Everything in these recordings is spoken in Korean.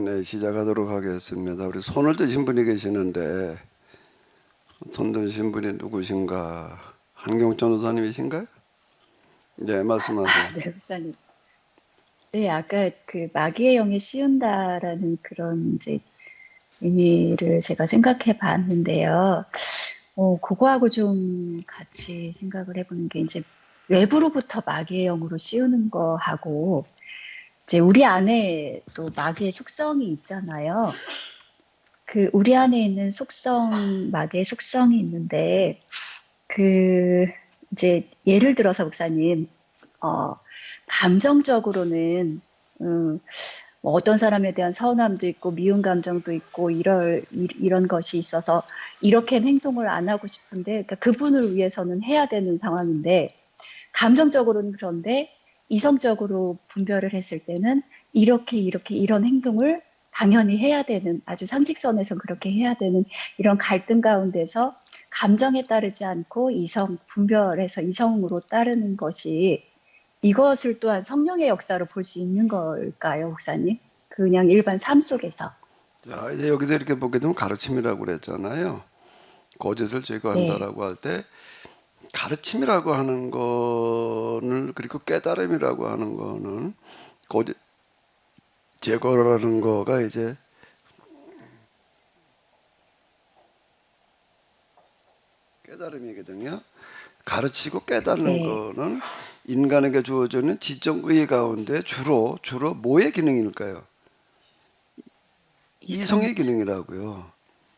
네, 시작하도록 하겠습니다. 우리 손을 드신 분이 계시는데 손 드신 분이 누구신가? 한경천 의사님이신가요? 네, 말씀하세요. 네, 목사님. 네, 아까 그 마귀의 영에 씌운다라는 그런 이제 의미를 제가 생각해 봤는데요. 그거하고 좀 같이 생각을 해보는 게 이제 외부로부터 마귀의 영으로 씌우는 거하고 이제 우리 안에 또 마귀의 속성이 있잖아요. 그 우리 안에 있는 속성, 마귀의 속성이 있는데 그 이제 예를 들어서 목사님, 감정적으로는 뭐 어떤 사람에 대한 서운함도 있고 미운 감정도 있고 이런 것이 있어서 이렇게 행동을 안 하고 싶은데 그러니까 그분을 위해서는 해야 되는 상황인데 감정적으로는 그런데 이성적으로 분별을 했을 때는 이렇게 이런 행동을 당연히 해야 되는 아주 상식선에서 그렇게 해야 되는 이런 갈등 가운데서 감정에 따르지 않고 분별해서 이성으로 따르는 것이 이것을 또한 성령의 역사로 볼 수 있는 걸까요, 목사님? 그냥 일반 삶 속에서. 자, 이제 여기서 이렇게 보게 되면 가르침이라고 그랬잖아요. 거짓을 제거한다라고 할 때 가르침이라고 하는 거는 그리고 깨달음이라고 하는 거는 거짓 제거라는 거가 이제 깨달음이거든요. 가르치고 깨닫는 네. 거는 인간에게 주어지는 지적 의의 가운데 주로 뭐의 기능일까요? 이성의 기능이라고요.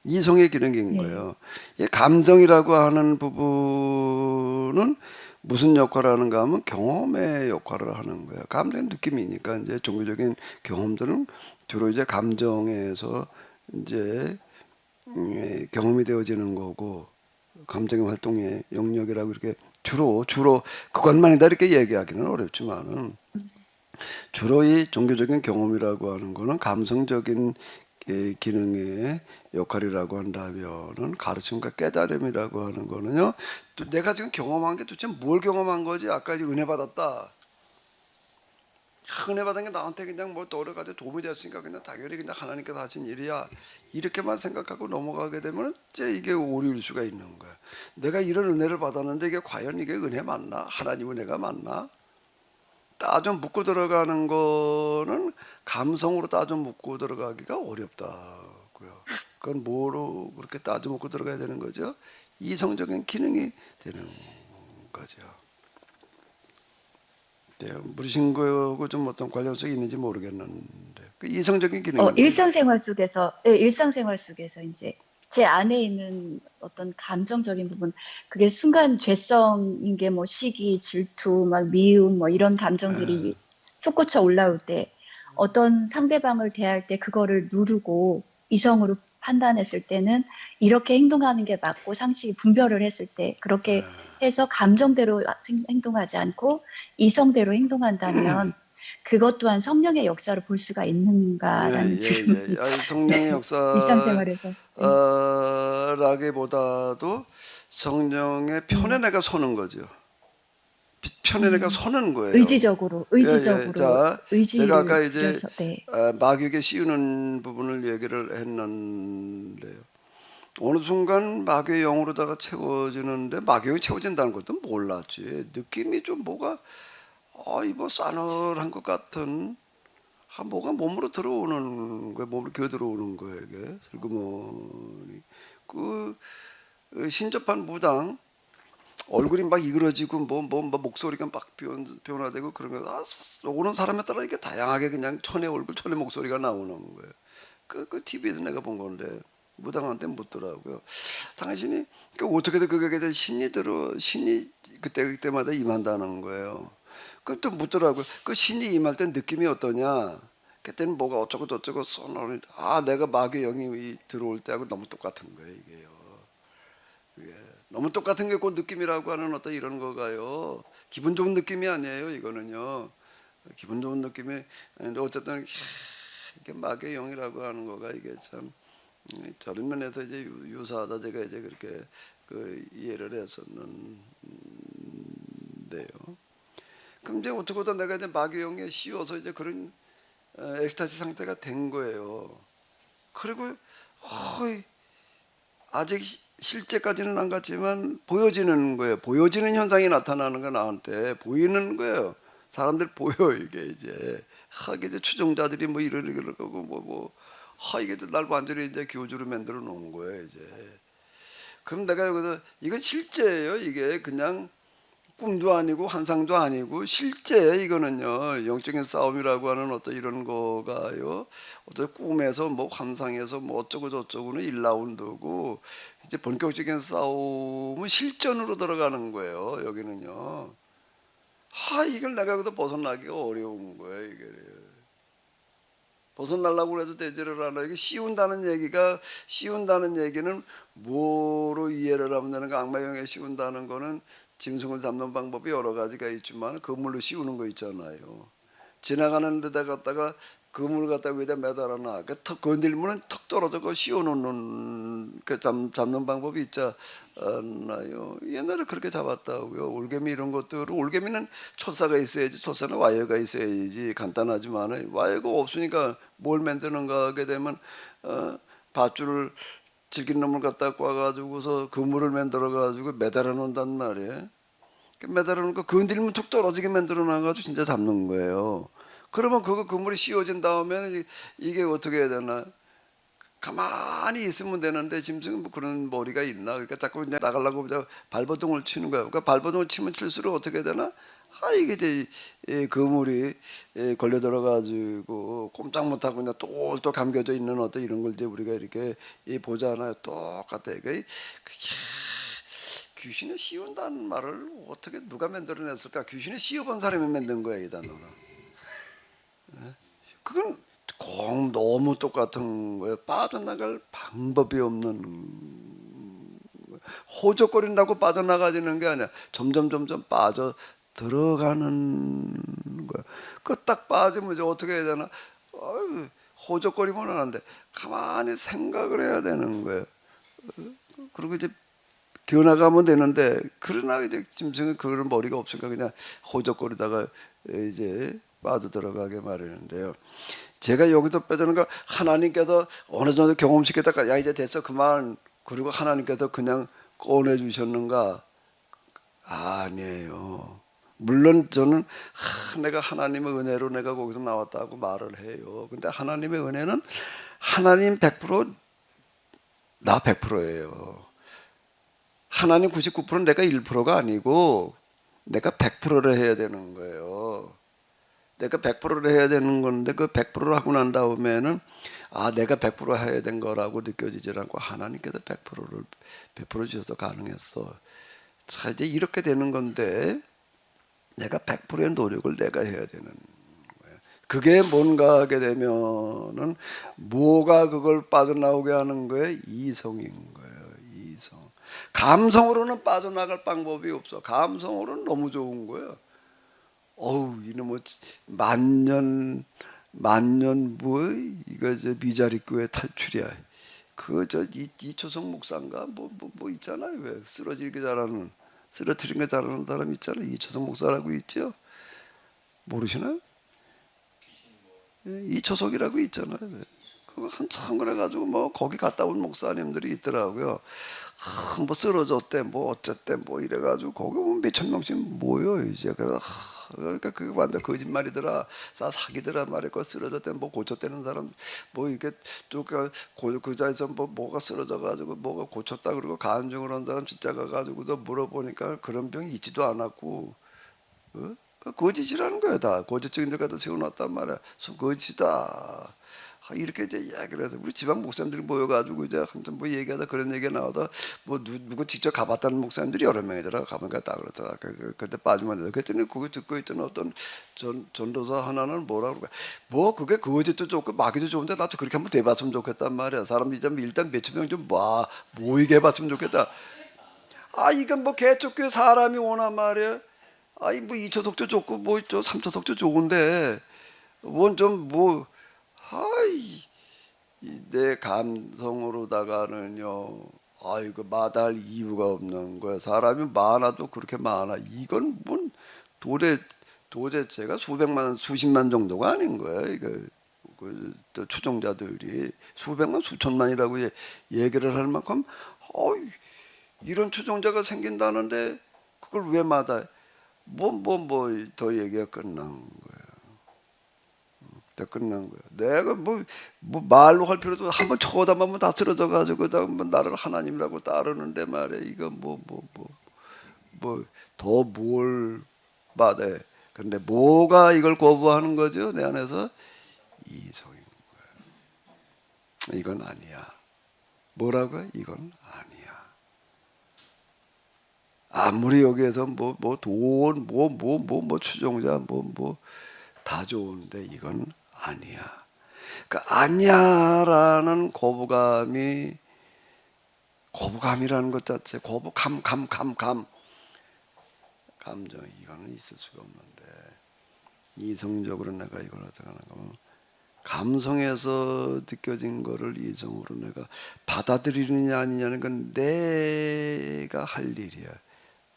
이성의 기능인 거예요. 이 감정이라고 하는 부분은 무슨 역할을 하는가 하면 경험의 역할을 하는 거예요. 감정의 느낌이니까 이제 종교적인 경험들은 주로 이제 감정에서 이제 경험이 되어지는 거고 감정의 활동의 영역이라고 이렇게 주로 그것만이다 이렇게 얘기하기는 어렵지만은 주로 이 종교적인 경험이라고 하는 거는 감성적인 기능의 역할이라고 한다면은 가르침과 깨달음이라고 하는 거는요. 또 내가 지금 경험한 게 도대체 뭘 경험한 거지? 아까 이제 은혜 받았다. 은혜 받은 게 나한테 그냥 뭐 여러 가지 도움이 됐으니까 그냥 당연히 그냥 하나님께서 하신 일이야. 이렇게만 생각하고 넘어가게 되면 이제 이게 오류일 수가 있는 거야. 내가 이런 은혜를 받았는데 이게 과연 이게 은혜 맞나? 하나님 은혜가 맞나? 따져 묻고 들어가는 거는 감성으로 따져 묻고 들어가기가 어렵다고요. 그건 뭐로 그렇게 따져 묻고 들어가야 되는 거죠? 이성적인 기능이 되는 거죠. 네, 물으신 거하고 좀 어떤 관련성이 있는지 모르겠는데 그 이성적인 기능인 거죠. 일상생활 속에서 이제 제 안에 있는 어떤 감정적인 부분, 그게 순간 죄성인 게 뭐 시기, 질투, 막 미움, 뭐 이런 감정들이 솟구쳐 올라올 때 어떤 상대방을 대할 때 그거를 누르고 이성으로 판단했을 때는 이렇게 행동하는 게 맞고 상식이 분별을 했을 때 그렇게 해서 감정대로 행동하지 않고 이성대로 행동한다면 그것 또한 성령의 역사를 볼 수가 있는가라는 질문이 성령의 네, 일상생활에서 네. 역사라기보다도 성령의 편에 내가 서는 거죠. 편에 내가 서는 거예요. 의지적으로 자, 제가 아까 의지를 이제 들여서 네. 마귀에게 씌우는 부분을 얘기를 했는데요. 어느 순간 마귀의 영으로다가 채워지는데 마귀의 영이 채워진다는 것도 몰랐지. 느낌이 좀 뭐가 이뭐 싸늘한 것 같은 뭐가 몸으로 들어오는 거야. 몸으로 기어 들어오는 거야 이게 슬그머니. 그 신접한 무당 얼굴이 막 이그러지고 목소리가 막 변화되고 그런 거. 오는 사람에 따라 이게 다양하게 그냥 천의 얼굴, 천의 목소리가 나오는 거예요. 그 TV에서 내가 본 건데 무당한테 묻더라고요. 당신이 어떻게든 그게 신이 그때마다 임한다는 거예요. 그또 묻더라고요. 그 신이 임할 때 느낌이 어떠냐? 그때는 뭐가 어쩌고 저쩌고 써놓으니 내가 마귀의 영이 들어올 때하고 너무 똑같은 거예요 이게요. 예. 너무 똑같은 게 그 느낌이라고 하는 어떤 이런 거가요. 기분 좋은 느낌이 아니에요 이거는요. 기분 좋은 느낌이 어쨌든 이게 마귀의 영이라고 하는 거가 이게 참 저런 면에서 이제 유사하다 제가 이제 그렇게 이해를 했었는데요. 그럼 이제 어떻게든 내가 이제 마귀의 영에 씌워서 이제 그런 엑스타시 상태가 된 거예요. 그리고 아직 실제까지는 안 갔지만 보여지는 거예요. 보여지는 현상이 나타나는 거 나한테 보이는 거예요. 사람들 보여 이게 이제 이제 추종자들이 뭐 이러고 이게 날 완전히 이제 교주로 만들어 놓은 거예요 이제. 그럼 내가 여기서 이건 실제예요. 이게 그냥 꿈도 아니고 환상도 아니고 실제 이거는요 영적인 싸움이라고 하는 어떤 이런 거가요 어떤 꿈에서 뭐 환상에서 뭐 어쩌고 저쩌고는 1라운드고 이제 본격적인 싸움은 실전으로 들어가는 거예요 여기는요. 이걸 내가 여기서 벗어나기가 어려운 거예요 이게. 벗어나려고 해도 되지를 않아. 이게 씌운다는 얘기는 뭐로 이해를 하면 되는가? 악마영에 씌운다는 거는 짐승을 잡는 방법이 여러 가지가 있지만 그물로 씌우는 거 있잖아요. 지나가는 데다 갖다가 그물 갖다가 위에다 매달아놔. 턱 건들면은 턱 떨어져 그 씌워놓는 잡는 방법이 있잖아요. 옛날에 그렇게 잡았다고요. 올개미 이런 것들. 올개미는 촉사가 있어야지. 촉사는 와이어가 있어야지. 간단하지만 와이어가 없으니까 뭘 만드는가 하게 되면 밧줄을 질긴 놈을 갖다 꽈가지고서 그물을 만들어가지고 매달아 놓는단 말이에요. 매달아 놓고 건들면 툭 떨어지게 만들어 놔가지고 진짜 잡는 거예요. 그러면 그물이 씌워진 다음에는 이게 어떻게 해야 되나? 가만히 있으면 되는데 짐승은 뭐 그런 머리가 있나? 그러니까 자꾸 그냥 나가려고 발버둥을 치는 거예요. 그러니까 발버둥을 치면 칠수록 어떻게 해야 되나? 이게 이제 그물이 걸려 들어가지고 꼼짝 못하고 그냥 똘똘 감겨져 있는 어떤 이런 걸 이제 우리가 이렇게 보잖아요. 똑같아요. 그게 귀신에 씌운다는 말을 어떻게 누가 만들어냈을까? 귀신에 씌워본 사람이 만든 거야 이 단어가. 그건 너무 똑같은 거예요. 빠져나갈 방법이 없는 호적거린다고 빠져나가지는 게 아니야. 점점 빠져 들어가는 거야. 그 딱 빠지면 이제 어떻게 해야 되나? 호적거리면 안 돼. 가만히 생각을 해야 되는 거예요. 그리고 이제 기어나가면 되는데 그러나 이제 짐승은 그런 머리가 없으니까 그냥 호적거리다가 이제 빠져 들어가게 마련인데요. 제가 여기서 빼주는 거 하나님께서 어느 정도 경험시켰다가 야 이제 됐어 그만 그리고 하나님께서 그냥 꺼내 주셨는가? 아니에요. 물론 저는 내가 하나님의 은혜로 내가 거기서 나왔다고 말을 해요. 근데 하나님의 은혜는 하나님 100%나 100%예요. 하나님 99% 내가 1%가 아니고 내가 100%를 해야 되는 거예요. 내가 100%를 해야 되는 건데 그 100%를 하고 난 다음에는 내가 100% 해야 된 거라고 느껴지지 않고 하나님께서 100%를 베풀어 주셔서 가능했어. 자 이제 이렇게 되는 건데 내가 100%의 노력을 내가 해야 되는 거예요. 그게 뭔가 하게 되면은 뭐가 그걸 빠져나오게 하는 거예요? 이성인 거예요. 이성. 감성으로는 빠져나갈 방법이 없어. 감성으로는 너무 좋은 거예요. 이놈의 만년 뭐 이거 저 미자리교회 탈출이야. 이초성 목사인가 뭐 있잖아요. 왜 쓰러뜨리는 거 잘하는 사람 있잖아요. 이초성 목사라고 있죠. 모르시나요? 이초석이라고 있잖아요. 그거 한참 그래가지고 뭐 거기 갔다 온 목사님들이 있더라고요. 뭐 쓰러졌대, 뭐 어쨌대, 뭐 이래가지고 거기 보면 몇천 명씩 모여 이제. 그래서 그러니까 그게 완전 거짓말이더라, 사기더라 말이고, 쓰러졌대, 뭐 고쳤다는 사람, 뭐 이게 또그 자에서 뭐가 쓰러져가지고 뭐가 고쳤다 그러고 간증을 한 사람 진짜 가가지고도 물어보니까 그런 병이 있지도 않았고, 어? 그 거짓이라는 거야. 다 거짓 증인들 갖다 세워놨단 말이야. 거짓이다. 이렇게 이제 이야기를 해서 우리 지방 목사님들이 모여가지고 이제 한참 뭐 얘기하다 그런 얘기가 나와서 뭐 누구 직접 가봤다는 목사님들이 여러 명이더라. 가보니까 다 그렇더라. 그때 빠지면 안 돼. 그랬더니 그거 듣고 있던 어떤 전도사 하나는 뭐라고 그래. 뭐 그게 거짓도 좋고 마귀도 좋은데 나도 그렇게 한번 돼봤으면 좋겠단 말이야. 사람들이 좀 일단 몇천 명 좀 모이게 해봤으면 좋겠다. 이건 뭐 개쫓겨 사람이 오나 말이야. 뭐 2초석도 좋고 뭐 3초석도 좋은데 뭔 좀 뭐 내 감성으로다가는요, 이거 마다할 이유가 없는 거야. 사람이 많아도 그렇게 많아. 이건 뭔 도대체가 수백만 수십만 정도가 아닌 거야. 이거 또 추종자들이 수백만 수천만이라고 얘기를 할 만큼 이런 추종자가 생긴다는데 그걸 왜 마다해? 더 얘기가 끝난 거야. 다 끝난 거야. 내가 뭐 말로 할 필요도 한번 쳐다보면 다 쓰러져 가지고 나를 하나님이라고 따르는데 말이야. 이거 더 뭘 받아. 근데 뭐가 이걸 거부하는 거죠? 내 안에서 이성인 거야. 이건 아니야. 뭐라고요? 이건 아니야. 아무리 여기에서 추종자 다 좋은데 이건 아니야. 그러니까 아니야라는 거부감이라는 것 자체, 감정, 이거는 있을 수가 없는데 이성적으로 내가 이걸 어떻게 하는 거면 감성에서 느껴진 거를 이성으로 내가 받아들이느냐 아니냐는 건 내가 할 일이야.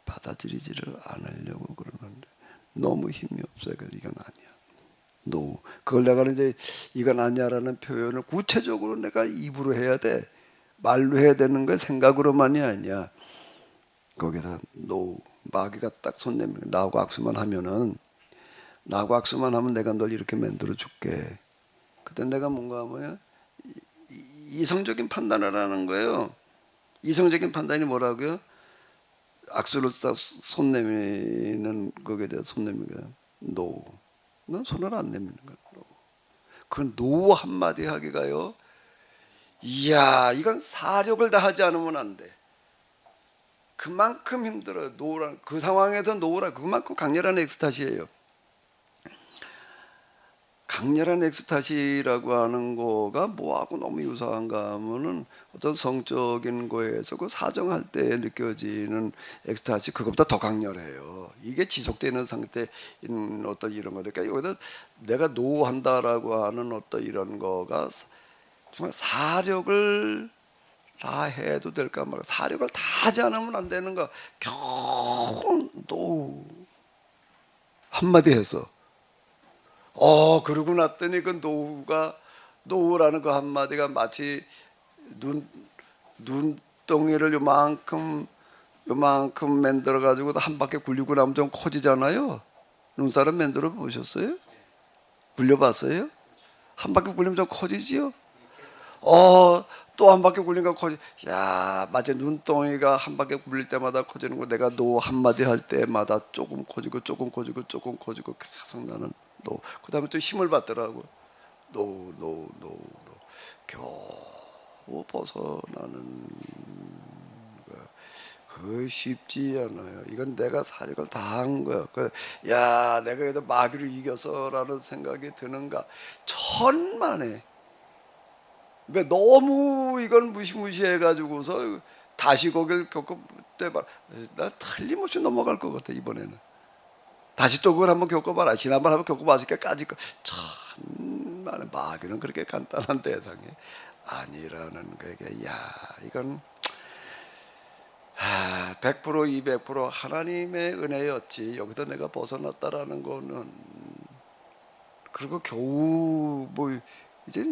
받아들이지를 않으려고 그러는데 너무 힘이 없어요. 그래서 이건 아니야. 그걸 내가 이제 이건 아니야라는 표현을 구체적으로 내가 입으로 해야 돼. 말로 해야 되는 거야. 생각으로만이 아니야. 거기서 마귀가 딱 손 내밀고 나하고 악수만 하면 내가 널 이렇게 만들어 줄게. 그때 내가 뭔가 하면 이성적인 판단을 하는 거예요. 이성적인 판단이 뭐라고요? 악수를 손 내미는 거기에 대해서 손 내미는 거야. 난 손을 안 내미는 거야. 그 노 한마디 하기가요. 이야, 이건 사력을 다하지 않으면 안 돼. 그만큼 힘들어요. 그 상황에서 노라. 그만큼 강렬한 엑스타시예요. 강렬한 엑스타시라고 하는 거가 뭐하고 너무 유사한가 하면은 어떤 성적인 거에서 그 사정할 때 느껴지는 엑스타시, 그것보다 더 강렬해요. 이게 지속되는 상태인 어떤 이런 거. 그러니까 여기다 내가 노한다라고 하는 어떤 이런 거가 정말 사력을 다 해도 될까 말까. 사력을 다 하지 않으면 안 되는 거. 겨우 한마디 해서 그러고 났더니 그 노후라는 그 한마디가 마치 눈덩이를 요만큼 만들어 가지고 한 바퀴 굴리고 나면 좀 커지잖아요. 눈사람 만들어 보셨어요? 굴려봤어요? 한 바퀴 굴리면 좀 커지지요? 또 한 바퀴 굴리니까 야, 마치 눈덩이가 한 바퀴 굴릴 때마다 커지는 거. 내가 노 한마디 할 때마다 조금 커지고 계속 나는 그 다음에 또 힘을 받더라고. 겨우 벗어나는 거야. 그거 쉽지 않아요. 이건 내가 사력을 다 한 거야. 야, 내가 그래도 마귀를 이겨서라는 생각이 드는가. 천만에. 너무 이걸 무시무시해가지고서 다시 거길 나 틀림없이 넘어갈 것 같아. 이번에는 다시 또 그걸 한번 겪어봐라. 지난번 한번 겪어봤으니까 나는 마귀는 그렇게 간단한 대상이 아니라는 거야. 이건 100% 200% 하나님의 은혜였지. 여기서 내가 벗어났다라는 거는, 그리고 겨우 이제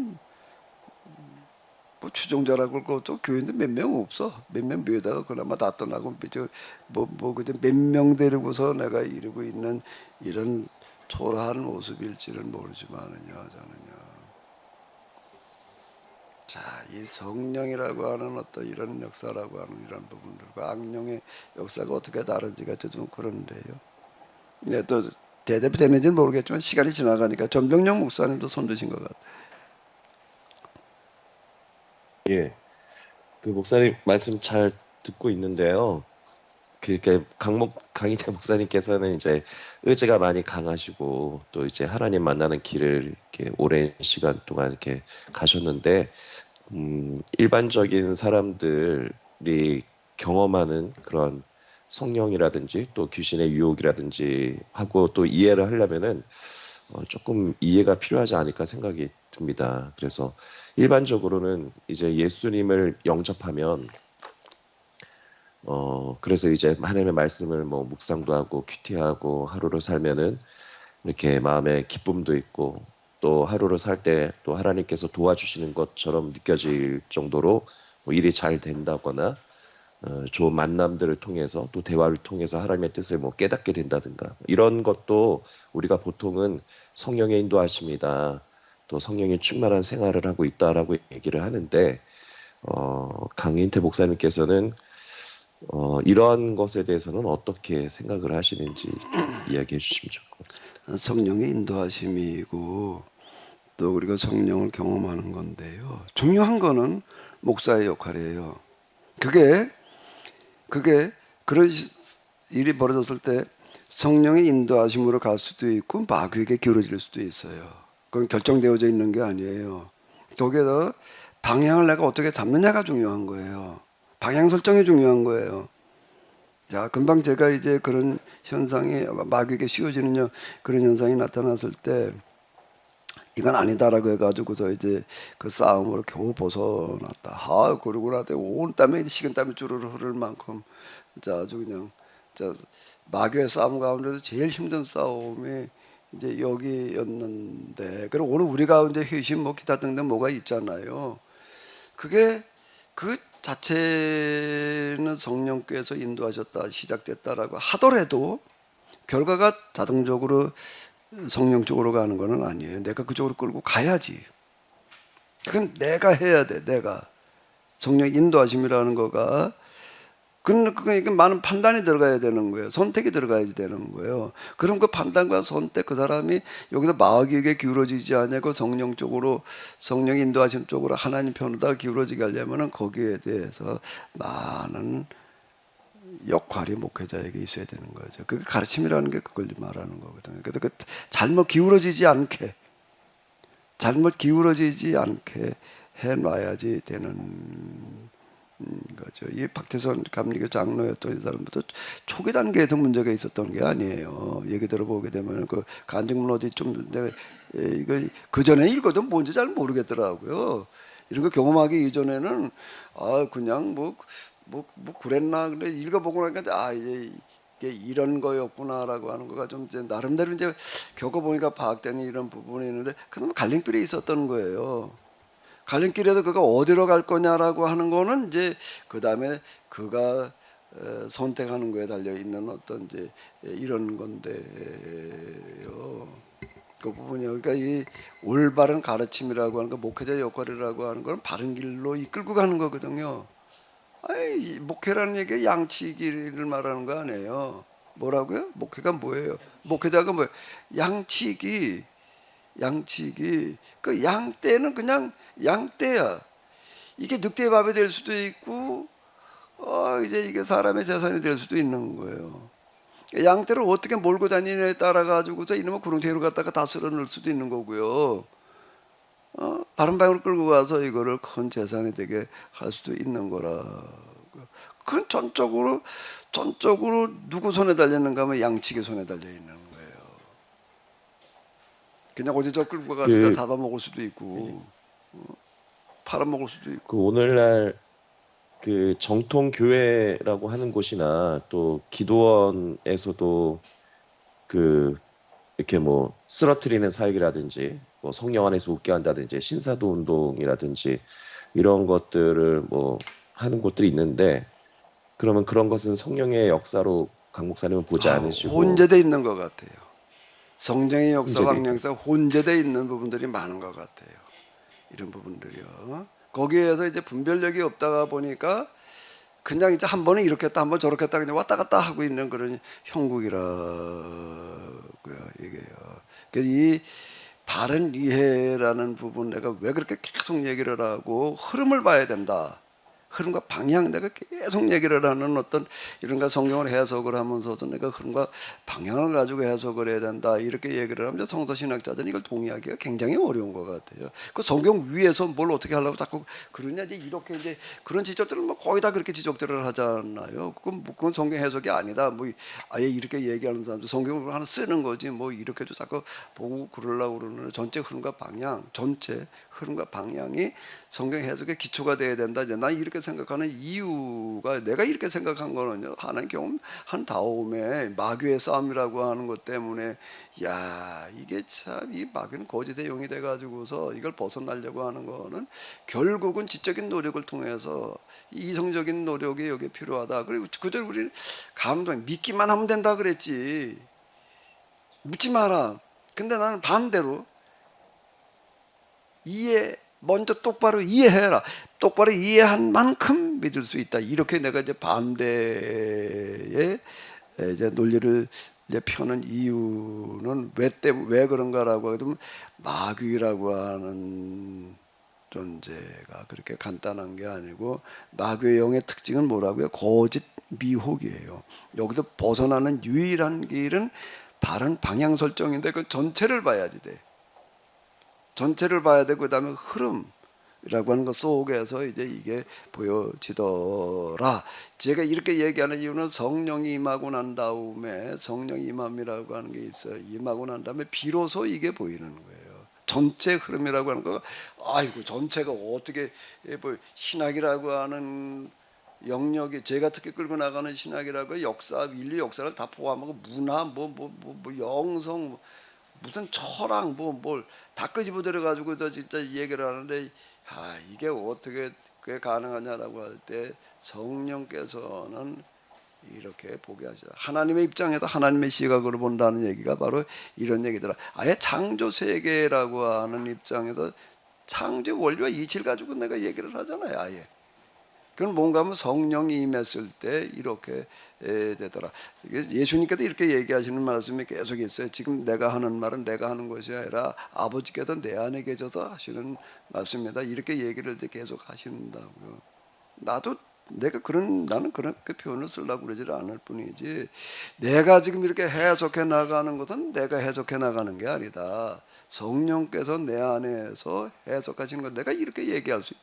뭐 추종자라고 그럴 것도 교인들 몇 명 없어. 몇 명 묘다가 그나마 다 떠나고 그저 몇 명 데리고서 내가 이루고 있는 이런 초라한 모습일지는 모르지만은요, 저는요. 자, 이 성령이라고 하는 어떤 이런 역사라고 하는 이런 부분들과 악령의 역사가 어떻게 다른지가 좀 그런데요. 네, 또 대답이 되는지는 모르겠지만 시간이 지나가니까 전병영 목사님도 손 드신 것 같아요. 예, 그 목사님 말씀 잘 듣고 있는데요. 그러니까 강희태 목사님께서는 이제 의지가 많이 강하시고 또 이제 하나님 만나는 길을 이렇게 오랜 시간 동안 이렇게 가셨는데 일반적인 사람들이 경험하는 그런 성령이라든지 또 귀신의 유혹이라든지 하고 또 이해를 하려면은 조금 이해가 필요하지 않을까 생각이 듭니다. 그래서 일반적으로는 이제 예수님을 영접하면 그래서 이제 하나님의 말씀을 뭐 묵상도 하고 큐티하고 하루를 살면은 이렇게 마음에 기쁨도 있고 또 하루를 살 때 또 하나님께서 도와주시는 것처럼 느껴질 정도로 뭐 일이 잘 된다거나 좋은 만남들을 통해서 또 대화를 통해서 하나님의 뜻을 뭐 깨닫게 된다든가 이런 것도 우리가 보통은 성령의 인도하심이다. 또 성령이 충만한 생활을 하고 있다라고 얘기를 하는데 강인태 목사님께서는 이러한 것에 대해서는 어떻게 생각을 하시는지 이야기해 주시면 좋을 것 같습니다. 성령의 인도하심이고 또 우리가 성령을 경험하는 건데요. 중요한 거는 목사의 역할이에요. 그게 그런 일이 벌어졌을 때 성령의 인도하심으로 갈 수도 있고 마귀에게 기울어질 수도 있어요. 그건 결정되어져 있는 게 아니에요. 거기에다 방향을 내가 어떻게 잡느냐가 중요한 거예요. 방향 설정이 중요한 거예요. 자, 금방 제가 이제 그런 현상이 마귀에게 씌워지는 그런 현상이 나타났을 때 이건 아니다라고 해가지고서 이제 그 싸움으로 겨우 벗어났다. 그러고 나서 온 땀에 식은땀이 주르르 흐를 만큼 자, 아주 그냥 자, 마귀의 싸움 가운데서 제일 힘든 싸움이 이제 여기였는데, 그리고 오늘 우리 가운데 회심 뭐 기타 등등 뭐가 있잖아요. 그게 그 자체는 성령께서 인도하셨다, 시작됐다라고 하더라도 결과가 자동적으로 성령 쪽으로 가는 거는 아니에요. 내가 그쪽으로 끌고 가야지. 그건 내가 해야 돼. 내가 성령 인도하심이라는 거가 그러니까 많은 판단이 들어가야 되는 거예요. 선택이 들어가야 되는 거예요. 그럼 그 판단과 선택, 그 사람이 여기서 마귀에게 기울어지지 않냐고 성령 쪽으로, 성령 인도하심 쪽으로 하나님 편으로 기울어지게 하려면은 거기에 대해서 많은 역할이 목회자에게 있어야 되는 거죠. 그게 가르침이라는 게 그걸 말하는 거거든요. 그래서 그 잘못 기울어지지 않게 해놔야지 되는 거죠. 이 박태선 감리교 장로였던 이 사람부터 초기 단계에서 문제가 있었던 게 아니에요. 얘기 들어보게 되면 그 간증문 어디 좀 내가 이거 그 전에 읽어도 뭔지 잘 모르겠더라고요. 이런 거 경험하기 이전에는 그냥 뭐 그랬나 그래 읽어보고 나니까 이제 이게 이런 거였구나라고 하는 거가 좀 이제 나름대로 이제 겪어보니까 파악되는 이런 부분이 있는데 그다음에 갈림길이 있었던 거예요. 갈림길에도 그가 어디로 갈 거냐라고 하는 거는 이제 그 다음에 그가 선택하는 거에 달려 있는 어떤 이제 이런 건데요. 그 부분이 그러니까 이 올바른 가르침이라고 하는 거, 목회자 역할이라고 하는 건 바른 길로 이끌고 가는 거거든요. 목회라는 얘기가 양치기를 말하는 거 아니에요. 뭐라고요? 목회가 뭐예요? 목회자가 뭐예요? 양치기. 그 양떼는 그냥 양떼야. 이게 늑대의 밥이 될 수도 있고, 이제 이게 사람의 재산이 될 수도 있는 거예요. 양떼를 어떻게 몰고 다니냐에 따라 가지고서 이놈의 구렁텅이로 갖다가 다 쓸어 넣을 수도 있는 거고요. 다른 방으로 끌고 가서 이거를 큰 재산이 되게 할 수도 있는 거라. 그건 전적으로 누구 손에 달려 있는가 하면 양치기 손에 달려 있는 거예요. 그냥 어디서 끌고 가서 잡아먹을 수도 있고 팔아먹을 수도 있고. 그 오늘날 그 정통 교회라고 하는 곳이나 또 기도원에서도 그 이렇게 뭐 쓰러트리는 사역이라든지 뭐 성령 안에서 웃게 한다든지 신사도 운동이라든지 이런 것들을 뭐 하는 곳들이 있는데 그러면 그런 것은 성령의 역사로 강 목사님은 보지 않으시고 혼재돼 있는 것 같아요. 성령의 역사, 혼재돼 있다. 방향사 혼재돼 있는 부분들이 많은 것 같아요. 이런 부분들이요. 거기에서 이제 분별력이 없다가 보니까 그냥 이제 한 번은 이렇게 했다, 한 번 저렇게 했다, 그냥 왔다 갔다 하고 있는 그런 형국이라고요, 이게요. 그래서 이 바른 이해라는 부분, 내가 왜 그렇게 계속 얘기를 하고 흐름을 봐야 된다. 흐름과 방향, 내가 계속 얘기를 하는 어떤 이런가 성경을 해석을 하면서도 내가 흐름과 방향을 가지고 해석을 해야 된다, 이렇게 얘기를 하면 성서신학자들은 이걸 동의하기가 굉장히 어려운 것 같아요. 그 성경 위에서 뭘 어떻게 하려고 자꾸 그러냐, 이제 이렇게 이제 그런 지적들은 뭐 거의 다 그렇게 지적들을 하잖아요. 그건 성경 해석이 아니다. 뭐 아예 이렇게 얘기하는 사람도 성경을 하나 쓰는 거지. 뭐 이렇게도 자꾸 보고 그러려고 그러는, 전체 흐름과 방향, 전체 흐름과 방향이 성경 해석의 기초가 돼야 된다. 이제 난 이렇게 생각하는 이유가, 내가 이렇게 생각한 거는요, 하나님 경험한 다음에 마귀의 싸움이라고 하는 것 때문에, 야, 이게 참, 이 마귀는 거짓의 영이 돼가지고서 이걸 벗어나려고 하는 거는 결국은 지적인 노력을 통해서 이성적인 노력이 여기 필요하다. 그리고 그저 우리는 감동, 믿기만 하면 된다 그랬지, 묻지 마라. 근데 나는 반대로 먼저 똑바로 이해해라. 똑바로 이해한 만큼 믿을 수 있다. 이렇게 내가 이제 반대의 이제 논리를 이제 펴는 이유는 왜 그런가라고 하면, 마귀라고 하는 존재가 그렇게 간단한 게 아니고, 마귀의 영의 특징은 뭐라고요? 거짓 미혹이에요. 여기서 벗어나는 유일한 길은 바른 방향 설정인데, 그 전체를 봐야지 돼. 전체를 봐야 되고, 그다음에 흐름이라고 하는 것 속에서 이제 이게 보여지더라. 제가 이렇게 얘기하는 이유는 성령이 임하고 난 다음에, 성령이 임함이라고 하는 게 있어요. 임하고 난 다음에 비로소 이게 보이는 거예요. 전체 흐름이라고 하는 거, 아이고 전체가 어떻게 뭐 신학이라고 하는 영역이, 제가 특히 끌고 나가는 신학이라고 역사, 인류 역사를 다 포함하고 문화, 뭐 영성, 무슨 철학, 뭘 다 끄집어 들어가지고 저 진짜 얘기를 하는데, 이게 어떻게 그게 가능하냐라고 할 때, 성령께서는 이렇게 보게 하시다. 하나님의 입장에서 하나님의 시각으로 본다는 얘기가 바로 이런 얘기더라. 아예 창조 세계라고 하는 입장에서 창조 원리와 이치를 가지고 내가 얘기를 하잖아요. 아예. 그건 뭔가 하면 성령이 임했을 때 이렇게 되더라. 예수님께도 이렇게 얘기하시는 말씀이 계속 있어요. 지금 내가 하는 말은 내가 하는 것이 아니라 아버지께서 내 안에 계셔서 하시는 말씀입니다. 이렇게 얘기를 이제 계속 하신다고요. 나는 그렇게 표현을 쓰려고 그러지 않을 뿐이지, 내가 지금 이렇게 해석해 나가는 것은 내가 해석해 나가는 게 아니다. 성령께서 내 안에서 해석하시는 것, 내가 이렇게 얘기할 수 있다.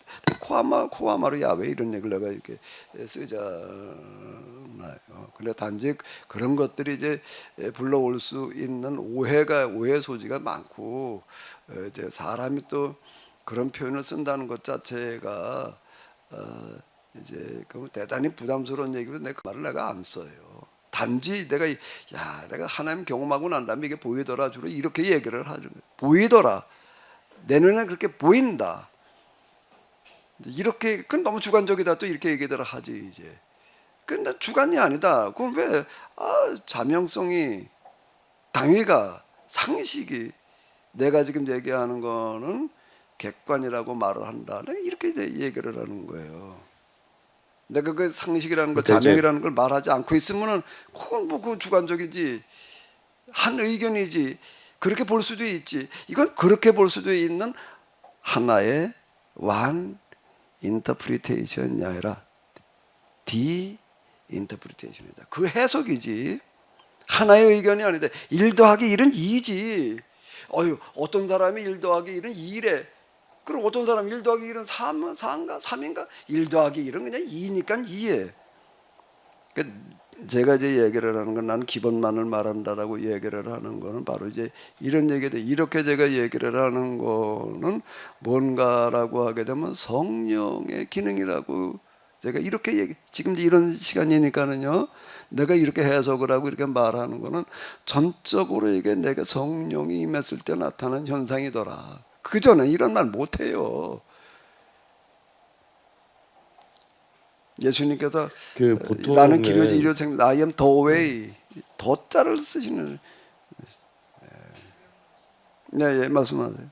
코아마루 야외, 이런 얘기를 내가 이렇게 쓰잖아요. 근데 단지 그런 것들이 이제 불러올 수 있는 오해 소지가 많고, 이제 사람이 또 그런 표현을 쓴다는 것 자체가 이제 그 대단히 부담스러운 얘기로 내가 그 말을 내가 안 써요. 단지 내가 하나님 경험하고 난 다음에 이게 보이더라, 주로 이렇게 얘기를 하죠. 보이더라, 내 눈에 그렇게 보인다. 이렇게, 그건 너무 주관적이다, 또 이렇게 얘기들 하지 이제. 근데 주관이 아니다. 그럼 왜 자명성이, 당위가, 상식이, 내가 지금 얘기하는 거는 객관이라고 말을 한다, 내가 이렇게 이제 얘기를 하는 거예요. 내가 그 상식이라는 걸, 자명이라는 걸 말하지 않고 있으면은 그건 그건 주관적이지, 한 의견이지. 그렇게 볼 수도 있지. 이건 그렇게 볼 수도 있는 하나의 one interpretation이 아니라 the interpretation이다. 그 해석이지. 하나의 의견이 아닌데 1 더하기 1은 2지. 어떤 사람이 1 더하기 1은 2래. 그럼 어떤 사람 1 더하기 1은 4인가 3인가? 1 더하기 1은 그냥 2니까 2에. 그러니까 제가 이제 얘기를 하는 건, 나는 기본만을 말한다라고 얘기를 하는 거는 바로 이제 이런 얘기들. 이렇게 제가 얘기를 하는 거는 뭔가라고 하게 되면 성령의 기능이라고, 제가 이렇게 지금 이런 시간이니까는요, 내가 이렇게 해석을 하고 이렇게 말하는 거는 전적으로 이게 내가 성령이 임했을 때 나타난 현상이더라. 그전에 이런 말 못해요. 예수님께서 그 나는 길이요 보통은 생명, I am the way, 더자를 쓰시는. 네, 예, 말씀하세요.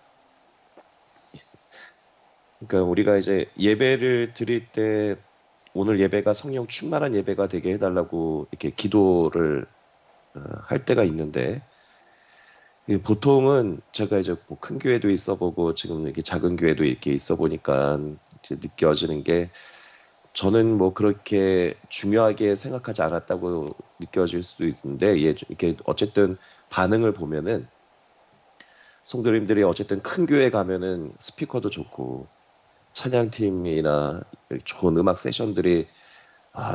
그러니까 우리가 이제 예배를 드릴 때 오늘 예배가 성령 충만한 예배가 되게 해달라고 이렇게 기도를 할 때가 있는데 보통은 제가 이제 뭐 큰 교회도 있어보고 지금 이렇게 작은 교회도 이렇게 있어보니까 이제 느껴지는 게 저는 뭐 그렇게 중요하게 생각하지 않았다고 느껴질 수도 있는데 이렇게 어쨌든 반응을 보면은 성도님들이 어쨌든 큰 교회 가면은 스피커도 좋고 찬양팀이나 좋은 음악 세션들이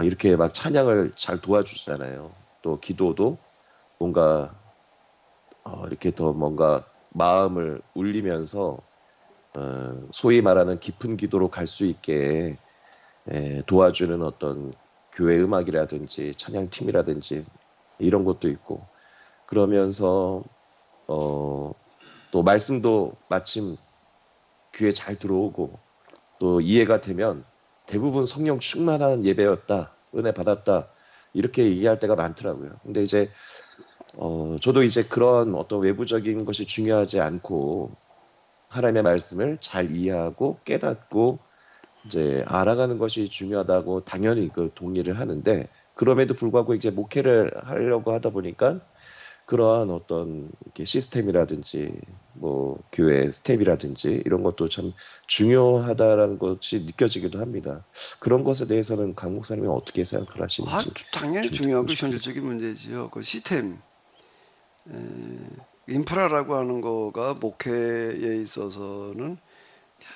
이렇게 막 찬양을 잘 도와주잖아요. 또 기도도 뭔가 이렇게 더 뭔가 마음을 울리면서 소위 말하는 깊은 기도로 갈 수 있게 도와주는 어떤 교회 음악이라든지 찬양팀이라든지 이런 것도 있고 그러면서 또 말씀도 마침 귀에 잘 들어오고 또 이해가 되면 대부분 성령 충만한 예배였다, 은혜 받았다 이렇게 얘기할 때가 많더라고요. 근데 이제 저도 이제 그런 어떤 외부적인 것이 중요하지 않고 하나님의 말씀을 잘 이해하고 깨닫고 이제 알아가는 것이 중요하다고 당연히 그 동의를 하는데 그럼에도 불구하고 이제 목회를 하려고 하다 보니까 그러한 어떤 이렇게 시스템이라든지 뭐 교회 스텝이라든지 이런 것도 참 중요하다라는 것이 느껴지기도 합니다. 그런 것에 대해서는 강 목사님이 어떻게 생각을 하시는지 당연히 좀 중요하고 듣고 싶습니다. 현실적인 문제지요. 그 시스템, 인프라라고 하는 거가 목회에 있어서는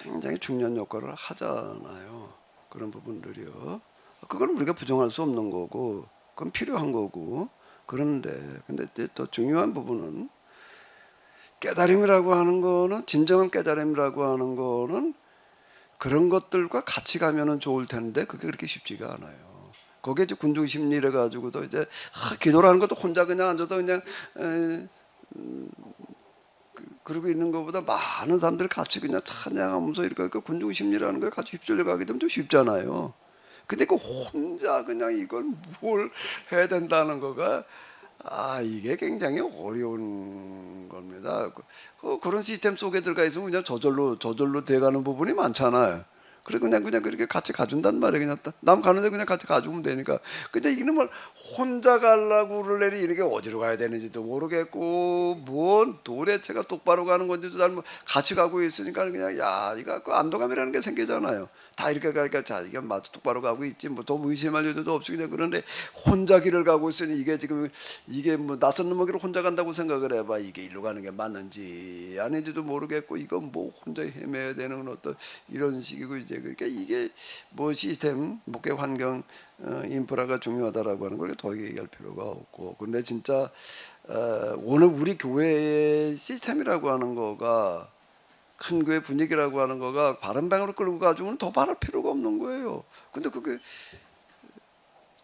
굉장히 중요한 역할을 하잖아요. 그런 부분들이요. 그건 우리가 부정할 수 없는 거고, 그건 필요한 거고. 그런데, 근데 이제 또 중요한 부분은 깨달음이라고 하는 거는, 진정한 깨달음이라고 하는 거는 그런 것들과 같이 가면은 좋을 텐데, 그게 그렇게 쉽지가 않아요. 거기에 이제 군중 심리를 가지고도 이제 기도라는 것도 혼자 그냥 앉아서 그냥 그러고 있는 것보다 많은 사람들이 같이 그냥 찬양하면서 이렇게 그 군중 심리라는 거에 같이 휩쓸려 가게 되면 좀 쉽잖아요. 근데 그 혼자 그냥 이걸 뭘 해야 된다는 거가 이게 굉장히 어려운 겁니다. 그런 시스템 속에 들어가 있으면 그냥 저절로 돼가는 부분이 많잖아요. 그래 그냥 그렇게 같이 가준단 말이에요. 그냥 남 가는데 그냥 같이 가주면 되니까. 근데 이거는 뭘 혼자 가려고 그러려니 이렇게 어디로 가야 되는지도 모르겠고 뭔 도대체가 똑바로 가는 건지도 잘 같이 가고 있으니까 그냥 야 이거 그 안도감이라는 게 생기잖아요. 다 이렇게 가니까 자 이게 맞아 똑바로 가고 있지 뭐 더 의심할 여지도 없이 그냥 그런데 혼자 길을 가고 있으니 이게 지금 이게 뭐 낯선 놈의 길을 혼자 간다고 생각을 해봐 이게 일로 가는 게 맞는지 아닌지도 모르겠고 이건 뭐 혼자 헤매야 되는 어떤 이런 식이고 이제 그러니까 이게 뭐 시스템 목회 환경 인프라가 중요하다라고 하는 걸 더 얘기할 필요가 없고 근데 진짜 오늘 우리 교회의 시스템이라고 하는 거가 큰 교회 분위기라고 하는 거가 바른 방향으로 끌고 가지고는 더 바랄 필요가 없는 거예요. 근데 그게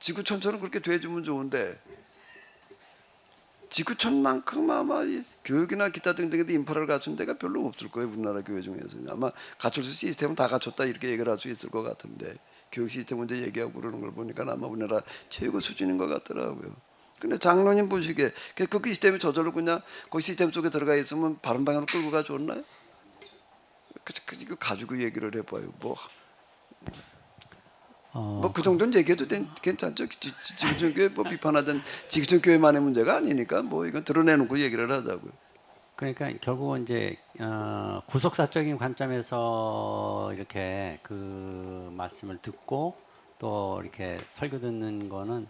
지구촌처럼 그렇게 돼주면 좋은데 지구촌만큼 아마 교육이나 기타 등등의 인프라를 갖춘 데가 별로 없을 거예요. 우리나라 교회 중에서는 아마 갖출 수 시스템은 다 갖췄다 이렇게 얘기를 할 수 있을 것 같은데 교육 시스템 문제 얘기하고 그러는 걸 보니까 아마 우리나라 최고 수준인 것 같더라고요. 근데 장로님 보시기에 그 시스템이 저절로 그냥 그 시스템 속에 들어가 있으면 바른 방향으로 끌고 가줬나요? 그 가지고 얘기를 해봐요. 뭐 그 정도는 얘기해도 괜찮죠. 지구촌 교회 뭐 비판하던 지구촌 교회만의 문제가 아니니까 뭐 이건 드러내놓고 얘기를 하자고요. 그러니까 결국은 이제 구속사적인 관점에서 이렇게 그 말씀을 듣고 또 이렇게 설교 듣는 거는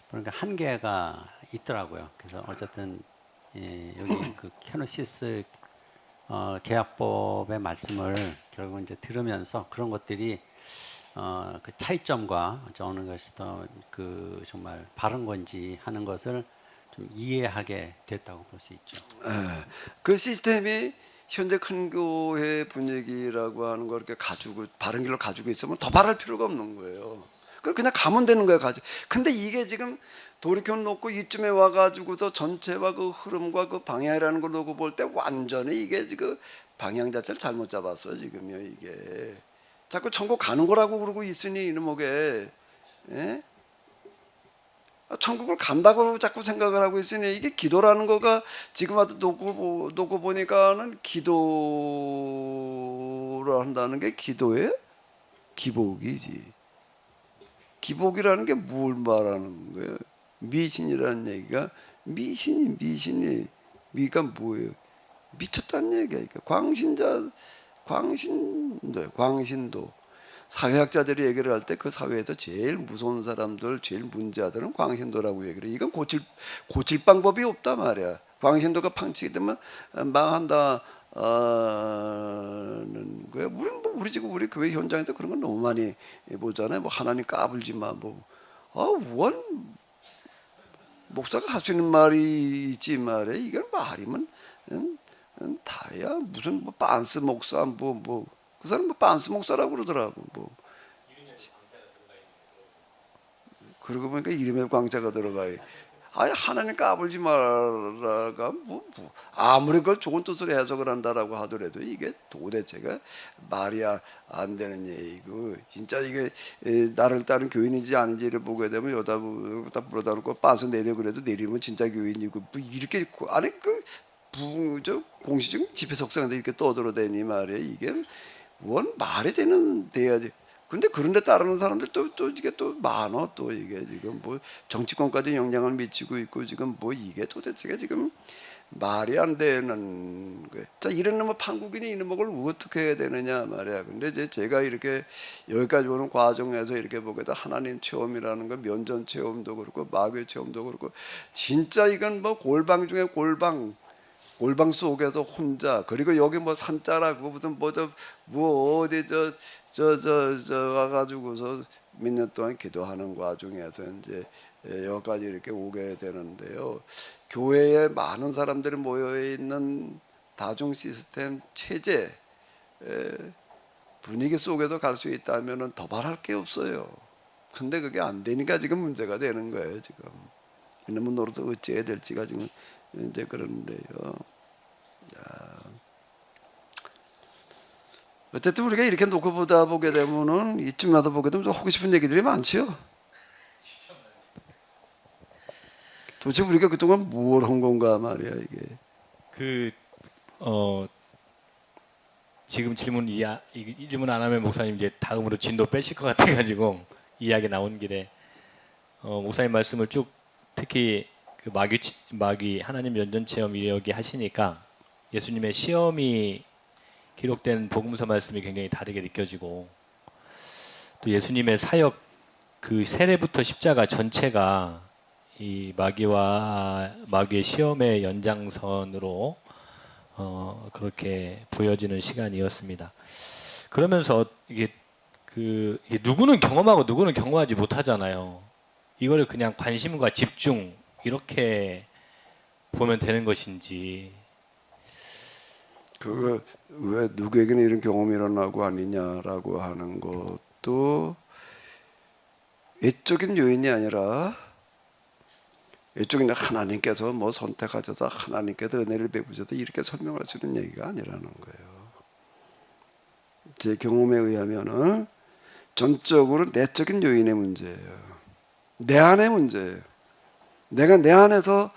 그러니까 한계가 있더라고요. 그래서 어쨌든 여기 그 케노시스 계약법의 말씀을 결국 이제 들으면서 그런 것들이 그 차이점과 어느 것이 더 그 정말 바른 건지 하는 것을 좀 이해하게 됐다고 볼 수 있죠. 그 시스템이 현재 큰 교회 분위기라고 하는 걸 이렇게 가지고 바른 길로 가지고 있으면 더 바랄 필요가 없는 거예요. 그냥 가면 되는 거예요, 근데 이게 지금 돌이켜 놓고 이쯤에 와가지고서 전체와 그 흐름과 그 방향이라는 걸 놓고 볼 때 완전히 이게 지금 방향 자체를 잘못 잡았어 지금요 이게. 자꾸 천국 가는 거라고 그러고 있으니 이놈에게 예? 천국을 간다고 자꾸 생각을 하고 있으니 이게 기도라는 거가 지금 와도 놓고 보니까는 기도를 한다는 게 기도예요? 기복이지. 기복이라는 게 뭘 말하는 거예요? 미신이라는 얘기가 미신이 미가 뭐예요? 미쳤다는 얘기야. 그러니까 광신도 사회학자들이 얘기를 할 때 그 사회에서 제일 무서운 사람들, 제일 문제아들은 광신도라고 얘기를 해. 이건 고칠 방법이 없단 말이야. 광신도가 방치게 되면 망한다는 거야. 우리 지금 우리 교회 현장에서 그런 건 너무 많이 보잖아요. 뭐 하나님 까불지 마. 원 목사가 할 수 있는 말이 있지 말이야. 이건 말이면 다야. 무슨 뭐 빤스 목사 그 사람 뭐 빤스 목사라고 그러더라고. 그러고 보니까 이름에 광자가 들어가요. 아니 하나님 까불지 말라가 아무리 그걸 좋은 뜻으로 해석을 한다라고 하더라도 이게 도대체가 말이 안 되는 얘기고 진짜 이게 나를 따른 교인인지 아닌지를 보게 되면 여다 불어다 놓고 빤스 내려 그래도 내리면 진짜 교인이고 뭐 이렇게 아니 저 공시적 집회 석상인데 이렇게 떠들어대니 말이야. 이게 원 말이 돼야지. 근데 그런데 따르는 사람들 또 이게 또 많어. 또 이게 지금 뭐 정치권까지 영향을 미치고 있고 지금 뭐 이게 도대체가 지금 말이 안 되는 거예요. 자, 이런 놈의 판국인이 이런 걸 어떻게 해야 되느냐 말이야. 근데 이제 제가 이렇게 여기까지 오는 과정에서 이렇게 보게 돼 하나님 체험이라는 거 면전 체험도 그렇고 마귀 체험도 그렇고 진짜 이건 뭐 골방 중에 골방 속에서 혼자 그리고 여기 뭐 산자라고 무슨 뭐 어디 저 와가지고서 몇 년 동안 기도하는 과정에서 이제 여기까지 이렇게 오게 되는데요. 교회에 많은 사람들이 모여 있는 다중 시스템 체제 분위기 속에서 갈 수 있다면은 더 바랄 게 없어요. 근데 그게 안 되니까 지금 문제가 되는 거예요. 지금 이놈의 노릇을 어찌해야 될지가 지금 이제 그런데요. 어쨌든 우리가 이렇게 놓고 보게 되면은 이쯤마다 보게 되면 좀 하고 싶은 얘기들이 많지요. 도대체 우리가 그동안 뭘 한 건가 말이야 이게. 지금 질문 안 하면 목사님 이제 다음으로 진도 빼실 것 같아가지고 이야기 나온 길에 목사님 말씀을 쭉 특히 그 마귀 하나님 연전 체험 이야기 하시니까 예수님의 시험이 기록된 복음서 말씀이 굉장히 다르게 느껴지고 또 예수님의 사역 그 세례부터 십자가 전체가 이 마귀의 시험의 연장선으로 그렇게 보여지는 시간이었습니다. 그러면서 이게 누구는 경험하고 누구는 경험하지 못하잖아요. 이거를 그냥 관심과 집중 이렇게 보면 되는 것인지. 그거 왜 누구에게는 이런 경험이 일어나고 아니냐라고 하는 것도 외적인 요인이 아니라 외적인 하나님께서 뭐 선택하셔서 하나님께서 은혜를 베푸셔서 이렇게 설명할 수 있는 얘기가 아니라는 거예요. 제 경험에 의하면은 전적으로 내적인 요인의 문제예요. 내 안의 문제예요. 내가 내 안에서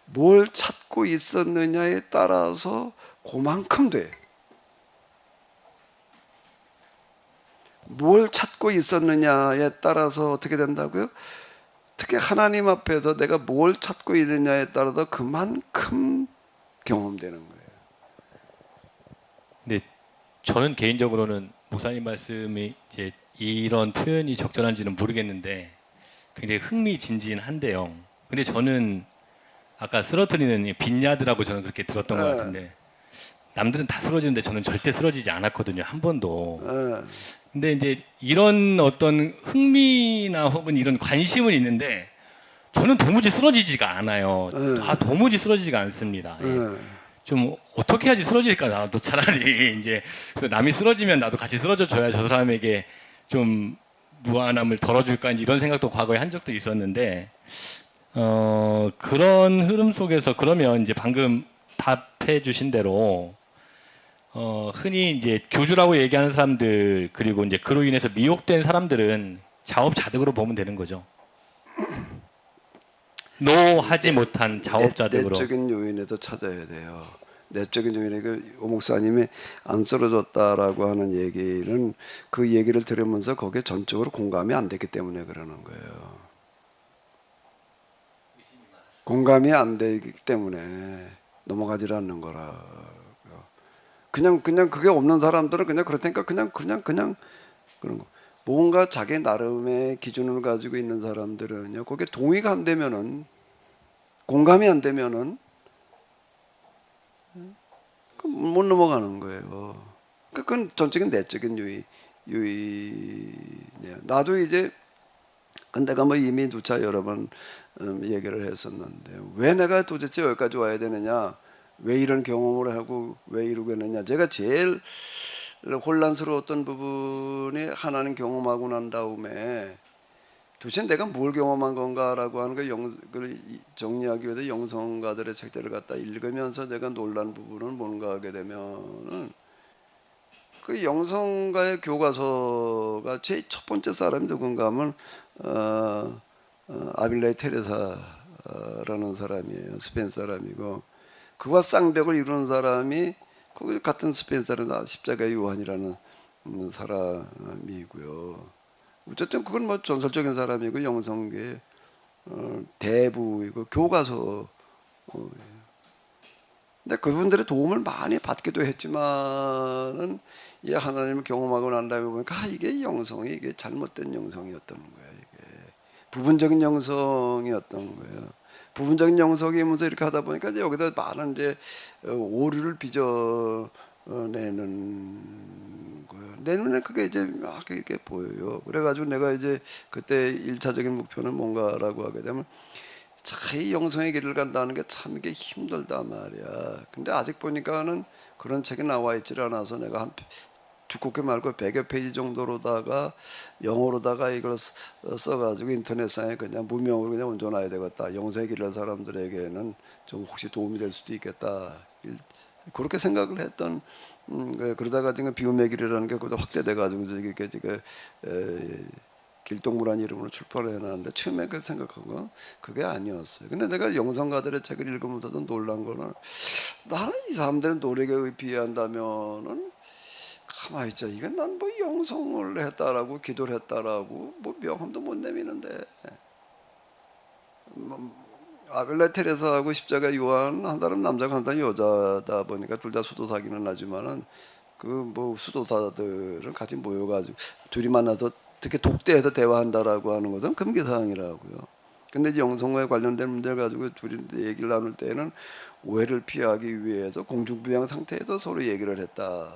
뭘 찾고 있었느냐에 따라서 그만큼 돼. 뭘 찾고 있었느냐에 따라서 어떻게 된다고요? 특히 하나님 앞에서 내가 뭘 찾고 있느냐에 따라서 그만큼 경험되는 거예요. 근데 저는 개인적으로는 목사님 말씀이 이제 이런 표현이 적절한지는 모르겠는데 굉장히 흥미진진한데요. 근데 저는 아까 쓰러뜨리는 빈야드라고 저는 그렇게 들었던 것 같은데 남들은 다 쓰러지는데 저는 절대 쓰러지지 않았거든요. 한 번도. 근데 이제 이런 어떤 흥미나 혹은 이런 관심은 있는데 저는 도무지 쓰러지지가 않아요. 도무지 쓰러지지가 않습니다. 좀 어떻게 해야지 쓰러질까 나도 차라리 이제 그래서 남이 쓰러지면 나도 같이 쓰러져 줘야 저 사람에게 좀 무한함을 덜어줄까 이런 생각도 과거에 한 적도 있었는데 그런 흐름 속에서 그러면 이제 방금 답해 주신 대로 흔히 이제 교주라고 얘기하는 사람들 그리고 이제 그로 인해서 미혹된 사람들은 자업자득으로 보면 되는 거죠. 노하지 못한 자업자득으로. 내적인 요인에도 찾아야 돼요. 내적인 요인에 오 목사님이 안 쓰러졌다라고 하는 얘기는 그 얘기를 들으면서 거기에 전적으로 공감이 안 됐기 때문에 그러는 거예요. 공감이 안 되기 때문에 넘어가질 않는 거라. 그냥 그게 없는 사람들은 그냥 그렇다니까 그냥 그런 거. 뭔가 자기 나름의 기준을 가지고 있는 사람들은요. 거기에 동의가 안 되면은 공감이 안 되면은 못 넘어가는 거예요. 그건 전적인 내적인 유의네요. 나도 이제 근데가 뭐 이미 누차 여러 번 얘기를 했었는데 왜 내가 도대체 여기까지 와야 되느냐? 왜 이런 경험을 하고 왜 이러고 있느냐? 제가 제일 혼란스러웠던 부분이 하나는 경험하고 난 다음에 도대체 내가 뭘 경험한 건가라고 하는 걸 정리하기 위해서 영성가들의 책들을 갖다 읽으면서 내가 놀란 부분은 뭔가 하게 되면은 그 영성가의 교과서가 제 첫 번째 사람이 누군가 하면 아빌레 테레사라는 사람이에요. 스페인 사람이고 그와 쌍벽을 이루는 사람이 그 같은 스페인 사람 십자가의 요한이라는 사람이고요. 어쨌든 그건 뭐 전설적인 사람이고 영성계의 대부이고 교과서. 근데 그분들의 도움을 많이 받기도 했지만은 이 하나님을 경험하고 난 다음에 보니까 이게 영성이 이게 잘못된 영성이었던 거예요. 이게 부분적인 영성이었던 거예요. 부분적인 영성이면서 이렇게 하다 보니까 이제 여기다 많은 이제 오류를 빚어내는 거예요. 내 눈에 그게 이제 막 이렇게 보여요. 그래가지고 내가 이제 그때 1차적인 목표는 뭔가라고 하게 되면 참 이 영성의 길을 간다는 게 참 이게 힘들단 말이야. 근데 아직 보니까는 그런 책이 나와 있질 않아서 내가 한 두껍게 말고 100여 페이지 정도로다가 영어로다가 이걸 써가지고 인터넷상에 그냥 무명으로 그냥 얹어놔야 되겠다. 영성의 길을 사람들에게는 좀 혹시 도움이 될 수도 있겠다. 그렇게 생각을 했던 그러다가 지금 비움의 길이라는 게 그것도 확대돼가지고 이게 길동무라는 이름으로 출판을 해놨는데 처음에 그 생각한 건 그게 아니었어요. 근데 내가 영성가들의 책을 읽으면서도 놀란 거는 나는 이 사람들의 노력에 비한다면은 가만히 있자. 이건 난 뭐 영성을 했다라고 기도를 했다라고 뭐 명함도 못 내미는데 아벨라 테레사하고 십자가 요한 한 사람 남자고 한 사람 여자다 보니까 둘 다 수도사기는 하지만은 그 뭐 수도사들은 같이 모여가지고 둘이 만나서 특히 독대해서 대화한다라고 하는 것은 금기사항이라고요. 근데 이제 영성과에 관련된 문제를 가지고 둘이 얘기를 나눌 때는 오해를 피하기 위해서 공중부양 상태에서 서로 얘기를 했다.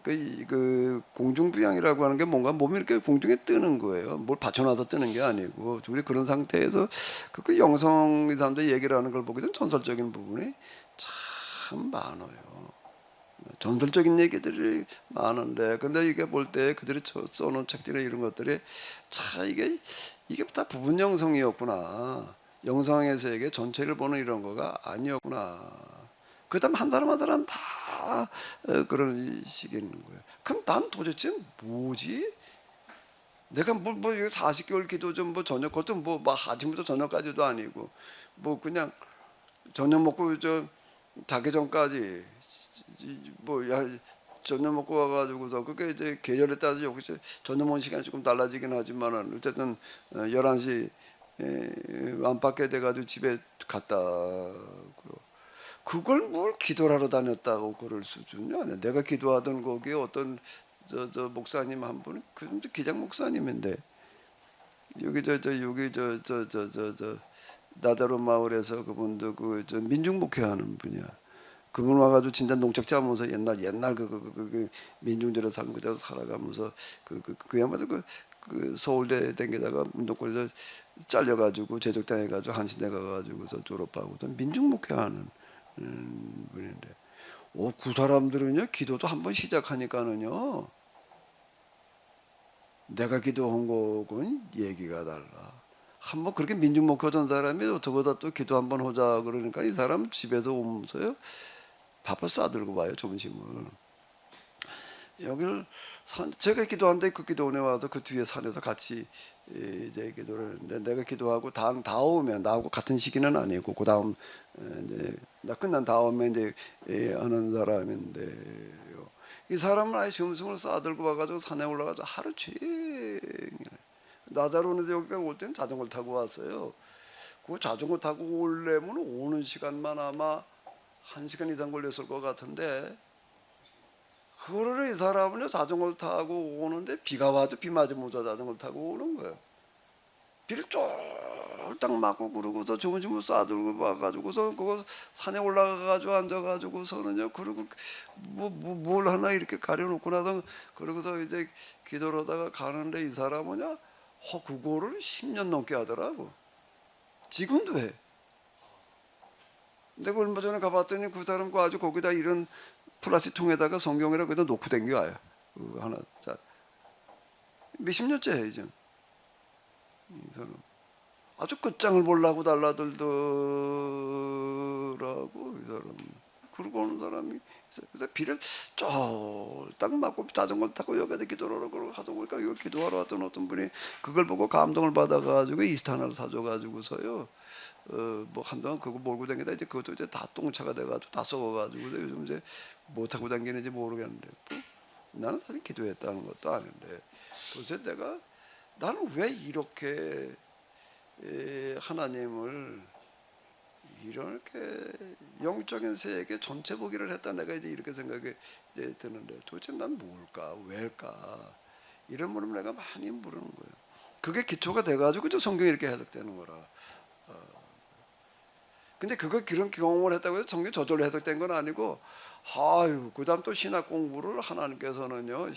그 공중부양이라고 하는 게 뭔가 몸이 이렇게 공중에 뜨는 거예요. 뭘 받쳐놔서 뜨는 게 아니고 둘이 그런 상태에서 그 영성 이 사람들 얘기를 하는 걸 보게 되면 전설적인 부분이 참 많아요. 전설적인 얘기들이 많은데 근데 이게 볼 때 그들이 써놓은 책들이나 이런 것들이 참 이게 다 부분 영성이었구나. 영성의 세계 전체를 보는 이런 거가 아니었구나. 그다음 한 사람 한 사람 다 그런 식인 거예요. 그럼 난 도대체 뭐지? 내가 뭐 40개월 기도 좀 뭐 저녁 것도 뭐 아침부터 저녁까지도 아니고 뭐 그냥 저녁 먹고 자기 전까지 저녁 먹고 와가지고서 그게 이제 계절에 따라서 여기서 저녁 먹는 시간이 조금 달라지긴 하지만은 어쨌든 11시 안팎에 돼가지고 집에 갔다. 그걸 뭘 기도를 하러 다녔다고 그럴 수준이 아니야. 내가 기도하던 거기에 어떤 저 목사님 한 분은 그 기장 목사님인데 여기 나자로 마을에서 그분도 민중 목회하는 분이야. 그분 와가지고 진짜 농척지 하면서 옛날 그 민중대로 산 그대로 살아가면서 그야말로 그 서울대 댕기다가 운동권에서 잘려가지고 제적당해가지고 한신대 가가지고서 졸업하고서 민중 목회하는 분인데, 그 사람들은요 기도도 한번 시작하니까는요 내가 기도한 거고는 얘기가 달라. 한번 그렇게 민중 목회하던 사람이 저보다 또 기도 한번 하자 그러니까 이 사람 집에서 오면서요 밥을 싸들고 와요 점심을. 여기를 제가 기도하는데 그 기도원에 와서 그 뒤에 산에서 같이 이제 기도를 했는데 내가 기도하고 다음에 나하고 같은 시기는 아니고 그 다음 이제 나 끝난 다음에 이제 하는 사람인데요. 이 사람은 아예 짐승을 싸들고 와가지고 산에 올라가서 하루 종일 나자로는데 여기가 올 때는 자전거를 타고 왔어요. 그 자전거 타고 오려면 오는 시간만 아마 1시간 이상 걸렸을 것 같은데 그거를 이 사람은요 자전거를 타고 오는데 비가 와도 비 맞으면서 자전거를 타고 오는 거예요. 비를 쫄딱 맞고 그러고서 좋은 짐을 싸들고 와가지고서 그거 산에 올라가가지고 앉아가지고서는요 그리고 뭘 하나 이렇게 가려놓고 나서 그러고서 이제 기도를 하다가 가는데 이 사람은요 그거를 10년 넘게 하더라고. 지금도 해. 내가 얼마 전에 가봤더니 그 사람 그 아주 거기다 이런 플라스틱 통에다가 성경이라 거기다 놓고 댕겨와요. 하나 자 몇십 년째 해 이제. 이 사람 아주 끝장을 보려고 달라들더라고 이 사람. 그러고 오는 사람이 그래서 비를 쫄딱 맞고 자전거를 타고 여기다 기도를 하고 가다 보니까 여기 기도하러 왔던 어떤 분이 그걸 보고 감동을 받아가지고 이스트 하나를 사줘가지고서요. 뭐 한동안 그거 몰고 다니다 이제 그것도 이제 다 똥차가 돼가지고 다 썩어가지고 요즘 이제 뭐 타고 다니는지 모르겠는데 나는 사실 기도했다는 것도 아닌데 도대체 나는 왜 이렇게 하나님을 이렇게 영적인 세계 전체 보기를 했다 내가 이제 이렇게 생각이 이제 드는데 도대체 난 뭘까 왜일까 이런 물음 내가 많이 물은 거예요. 그게 기초가 돼가지고 저 성경이 이렇게 해석되는 거라. 근데 그런 경험을 했다고 해서 성경이 저절로 해석된 건 아니고 그다음 또 신학 공부를 하나님께서는요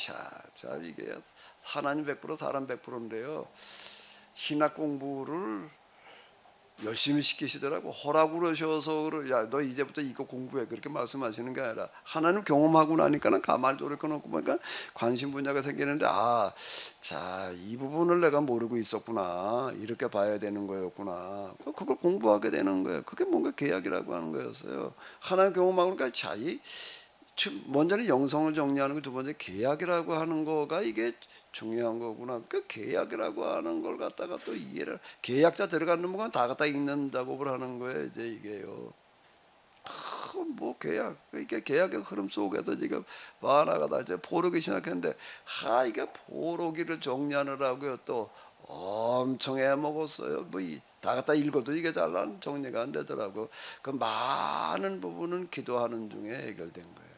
참 이게 하나님 100% 사람 100%인데요 신학 공부를 열심히 시키시더라고. 허락을 하셔서 야 너 이제부터 이거 공부해 그렇게 말씀하시는 게 아니라 하나님 경험하고 나니까는 가만히 돌이켜놓고 보니까 관심 분야가 생기는데 자 이 부분을 내가 모르고 있었구나 이렇게 봐야 되는 거였구나 그걸 공부하게 되는 거예요. 그게 뭔가 계약이라고 하는 거였어요. 하나님 경험하고 그러니까 먼저는 영성을 정리하는 거 두 번째 계약이라고 하는 거가 이게 중요한 거구나. 그 계약이라고 하는 걸 갖다가 또 이해를 계약자 들어가는 건 다 갖다 읽는 작업을 하는 거예요. 이제 이게요. 뭐 계약 이게 계약의 흐름 속에서 지금 만화가 이제 포로기 시작했는데 이게 포로기를 정리하느라고요 또 엄청 애먹었어요. 다 갖다 읽어도 이게 잘 정리가 안 되더라고. 그 많은 부분은 기도하는 중에 해결된 거예요.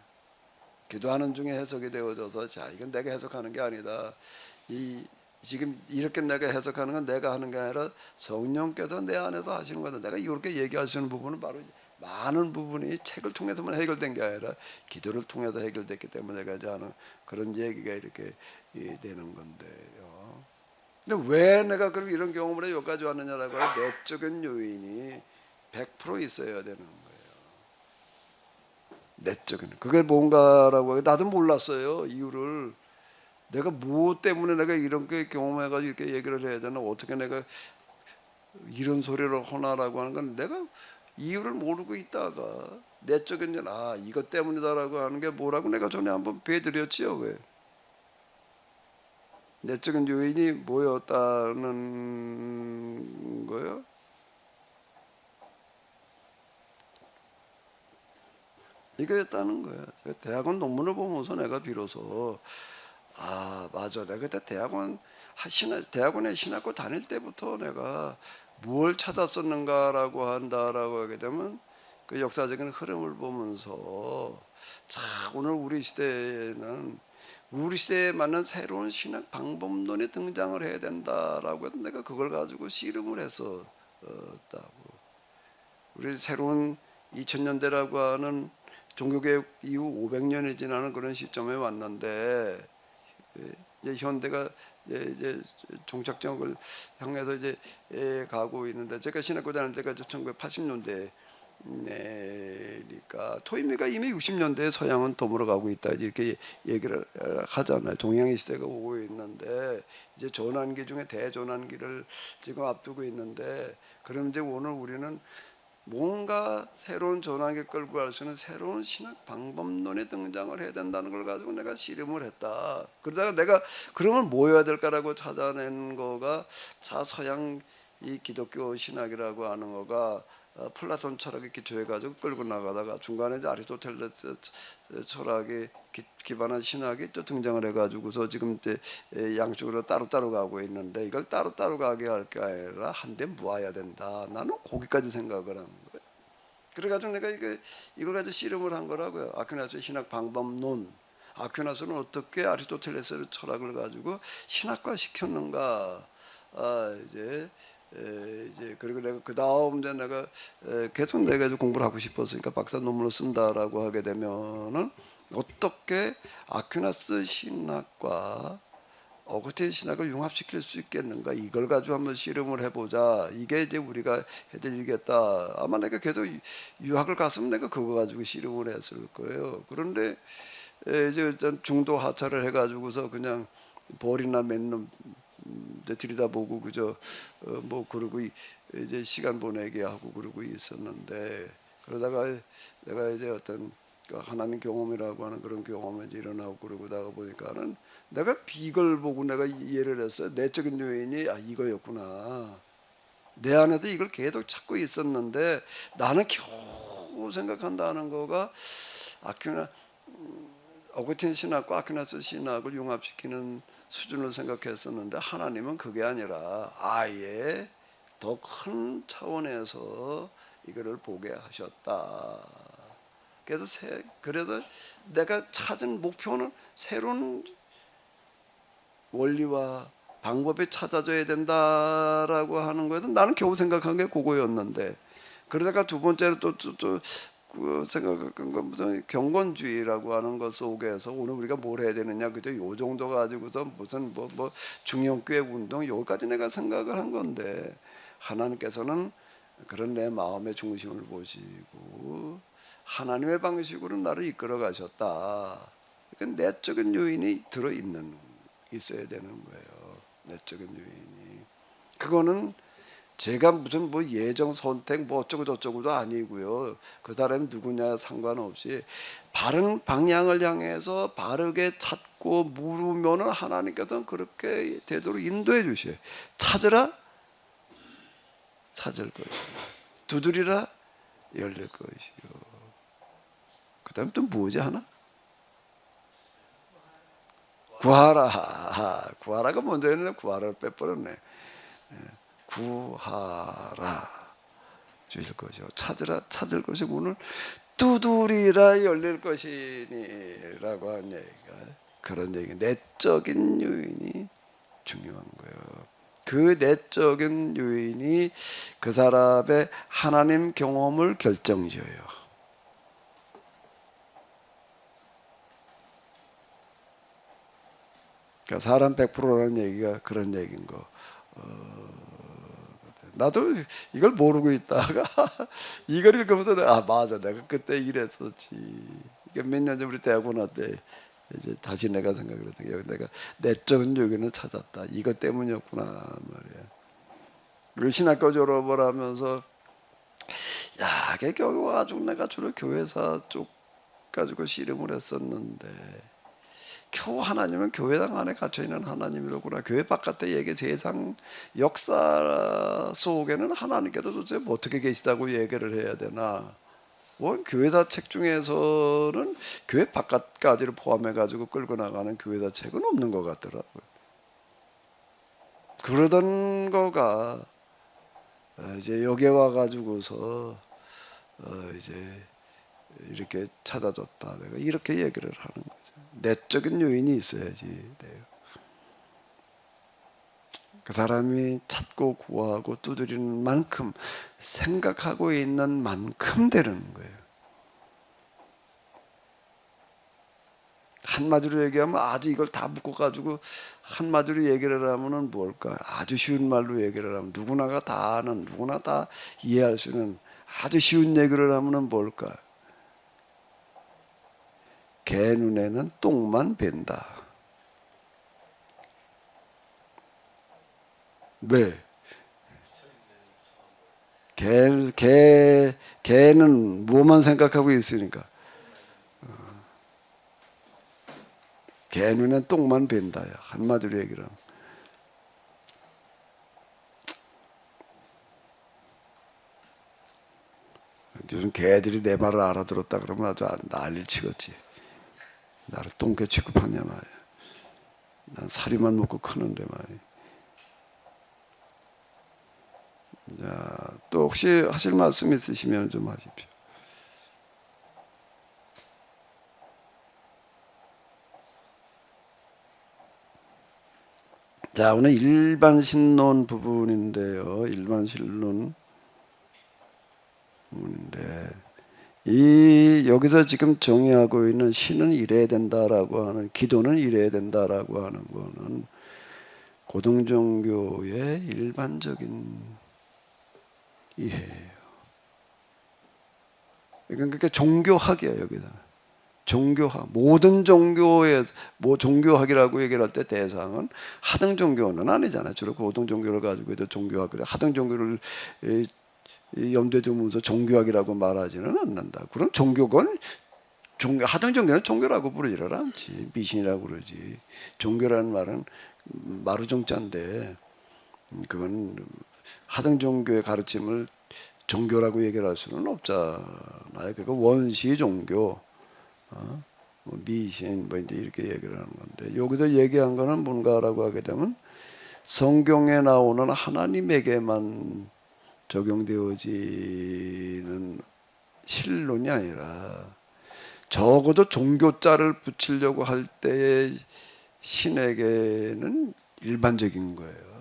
기도하는 중에 해석이 되어져서 자 이건 내가 해석하는 게 아니다. 지금 이렇게 내가 해석하는 건 내가 하는 게 아니라 성령께서 내 안에서 하시는 거다. 내가 이렇게 얘기할 수 있는 부분은 바로 많은 부분이 책을 통해서만 해결된 게 아니라 기도를 통해서 해결됐기 때문에 내가 이제 하는 그런 얘기가 이렇게 되는 건데요. 근데 왜 내가 그럼 이런 경험을 해 여기까지 왔느냐라고 하면 내적인 요인이 100% 있어야 되는 거예요. 내적인 그게 뭔가라고 나도 몰랐어요 이유를. 내가 무엇 때문에 내가 이런 게 경험해가지고 이렇게 얘기를 해야 되나 어떻게 내가 이런 소리를 하나라고 하는 건 내가 이유를 모르고 있다가 내적인 이것 때문이다라고 하는 게 뭐라고 내가 전에 한번 배드렸지요. 왜 내적인 요인이 뭐였다는 거예요? 이거였다는 거야. 대학원 논문을 보면서 내가 비로소 맞아. 내가 그때 대학원에 신학교 다닐 때부터 내가 뭘 찾았었는가라고 한다라고 하게 되면 그 역사적인 흐름을 보면서 오늘 우리 시대에는 우리 시대에 맞는 새로운 신학 방법론이 등장을 해야 된다라고 해서 내가 그걸 가지고 씨름을 했었다고. 우리 새로운 2000년대라고 하는 종교개혁 이후 500년이 지나는 그런 시점에 왔는데 이제 현대가 이제 종착역을 향해서 이제 가고 있는데 제가 신학교 다닐 때가 1980년대니까 토이미가 이미 60년대에 서양은 더불어가고 있다 이렇게 얘기를 하잖아요. 동양의 시대가 오고 있는데 이제 전환기 중에 대전환기를 지금 앞두고 있는데 그럼 이제 오늘 우리는 뭔가 새로운 전환기 끌고 갈 수 있는 새로운 신학 방법론이 등장을 해야 된다는 걸 가지고 내가 씨름을 했다. 그러다가 내가 그러면 뭐 해야 될까라고 찾아낸 거가 서양 이 기독교 신학이라고 하는 거가 플라톤 철학에 기초해가지고 끌고 나가다가 중간에 이제 아리스토텔레스 철학에 기반한 신학이 또 등장을 해가지고서 지금 이제 양쪽으로 따로따로 가고 있는데 이걸 따로따로 가게 할 게 아니라 한데 모아야 된다. 나는 거기까지 생각을 하는 거예요. 그래가지고 내가 이걸 가지고 씨름을 한 거라고요. 아퀴나스의 신학 방법론. 아퀴나스는 어떻게 아리스토텔레스의 철학을 가지고 신학화 시켰는가. 이제 그리고 내가 그 다음 이제 내가 계속 내가 공부를 하고 싶었으니까 박사 논문을 쓴다라고 하게 되면은 어떻게 아퀴나스 신학과 어거스틴 신학을 융합시킬 수 있겠는가, 이걸 가지고 한번 씨름을 해보자. 이게 이제 우리가 해드리겠다. 아마 내가 계속 유학을 갔으면 내가 그거 가지고 씨름을 했을 거예요. 그런데 이제 일단 중도 하차를 해가지고서 그냥 벌이나 맺는 들여다보고 그저 뭐 그러고 이제 시간 보내게 하고 그러고 있었는데, 그러다가 내가 이제 어떤 하나님 경험이라고 하는 그런 경험이 이제 일어나고 그러고다가 보니까는 내가 이걸 보고 내가 이해를 했어요. 내적인 요인이 이거였구나. 내 안에도 이걸 계속 찾고 있었는데 나는 겨우 생각한다는 거가 어거스틴 신학과 아퀴나스 신학을 융합시키는 수준을 생각했었는데, 하나님은 그게 아니라 아예 더 큰 차원에서 이거를 보게 하셨다. 그래서 내가 찾은 목표는 새로운 원리와 방법이 찾아져야 된다라고 하는 거에서 나는 겨우 생각한 게 그거였는데, 그러다가 두 번째로 또 생각한 건 무슨 경건주의라고 하는 것 속에서 오늘 우리가 뭘 해야 되느냐, 그저 요 정도 가지고서 무슨 뭐 중형교회 운동 여기까지 내가 생각을 한 건데, 하나님께서는 그런 내 마음의 중심을 보시고 하나님의 방식으로 나를 이끌어 가셨다. 그러니까 내적인 요인이 있어야 되는 거예요. 내적인 요인이. 그거는 제가 무슨 뭐 예정 선택 뭐 어쩌고 저쩌고도 아니고요. 그 사람이 누구냐 상관없이 바른 방향을 향해서 바르게 찾고 물으면은 하나님께서는 그렇게 되도록 인도해 주셔요. 찾으라, 찾을 것이요. 두드리라, 열릴 것이요. 그다음 또 뭐지 하나? 구하라. 구하라가 먼저 했는데 구하라를 빼버렸네. 구하라, 주실 것이요. 찾으라, 찾을 것이 문을 두드리라, 열릴 것이니라고 하는 얘기가 그런 얘기. 내적인 요인이 중요한 거예요. 그 내적인 요인이 그 사람의 하나님 경험을 결정지어요. 그러니까 사람 100%라는 얘기가 그런 얘기인 거. 나도 이걸 모르고 있다가 이걸 읽으면서 맞아, 내가 그때 이랬었지. 이게 몇 년 전 우리 대학원 때 이제 다시 내가 생각을 했던 게, 내가 내적인 요인을 찾았다. 이것 때문이었구나 말이야. 그리고 신학교 졸업을 하면서 그게 결국 와가지고 내가 주로 교회사 쪽 가지고 씨름을 했었는데, 겨우 하나님은 교회당 안에 갇혀있는 하나님이로구나. 교회 바깥의 얘기, 세상 역사 속에는 하나님께서 도대체 어떻게 계시다고 얘기를 해야 되나. 교회사 책 중에서는 교회 바깥까지를 포함해가지고 끌고 나가는 교회사 책은 없는 것 같더라고요. 그러던 거가 이제 여기 와가지고서 이제 이렇게 찾아줬다. 내가 이렇게 얘기를 하는 거죠. 내적인 요인이 있어야지 돼요. 그 사람이 찾고 구하고 두드리는 만큼, 생각하고 있는 만큼 되는 거예요. 한마디로 얘기하면 아주 이걸 다 묶어가지고 한마디로 얘기를 하면은 뭘까? 아주 쉬운 말로 얘기를 하면 누구나가 다 아는, 누구나 다 이해할 수 있는 아주 쉬운 얘기를 하면은 뭘까? 개 눈에는 똥만 밴다. 왜? 개는 뭐만 생각하고 있으니까. 개 눈엔 똥만 벤다야. 한마디로 얘기를 하면. 요즘 개들이 내 말을 알아들었다 그러면 아주 난리를 치겠지. 나를 똥개 취급하냐 말이야. 난 사리만 먹고 크는데 말이야. 자, 또 혹시 하실 말씀 있으시면 좀 하십시오. 자, 오늘 일반 신론 부분인데요. 일반 신론 부분인데 여기서 지금 정의하고 있는 신은 이래야 된다라고 하는, 기도는 이래야 된다라고 하는 거는 고등종교의 일반적인 이해예요. 그러니까 종교학이에요. 여기다 종교학, 모든 종교의 종교학이라고 얘기를 할 때 대상은 하등 종교는 아니잖아요. 주로 고등 종교를 가지고 있던 종교학, 그래 하등 종교를 염두에 두면서 종교학이라고 말하지는 않는다. 그럼 종교건 하등 종교는 종교라고 부르지를 않지. 미신이라고 그러지. 종교라는 말은 마루종자인데 그건 하등 종교의 가르침을 종교라고 얘기를 할 수는 없잖아요. 그거 원시 종교, 뭐 미신, 뭐 이제 이렇게 얘기를 하는 건데, 여기서 얘기한 거는 뭔가라고 하게 되면 성경에 나오는 하나님에게만 적용되어지는 신론이 아니라 적어도 종교자를 붙이려고 할 때의 신에게는 일반적인 거예요.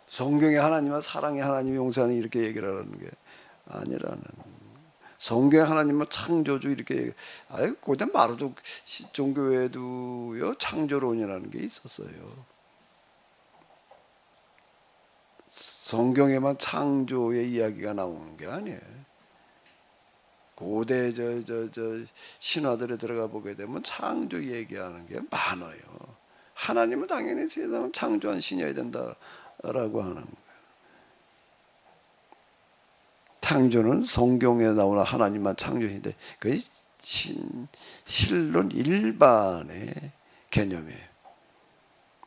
성경의 하나님은 사랑의 하나님, 용서하는 이렇게 얘기를 하는 게 아니라는. 성경의 하나님은 창조주 이렇게 그냥 마루족 종교에도요 창조론이라는 게 있었어요. 성경에만 창조의 이야기가 나오는 게 아니에요. 고대 신화들에 들어가 보게 되면 창조 얘기하는 게 많아요. 하나님은 당연히 세상을 창조한 신이어야 된다라고 하는 거예요. 창조는 성경에 나오는 하나님만 창조인데 그게 신론 일반의 개념이에요.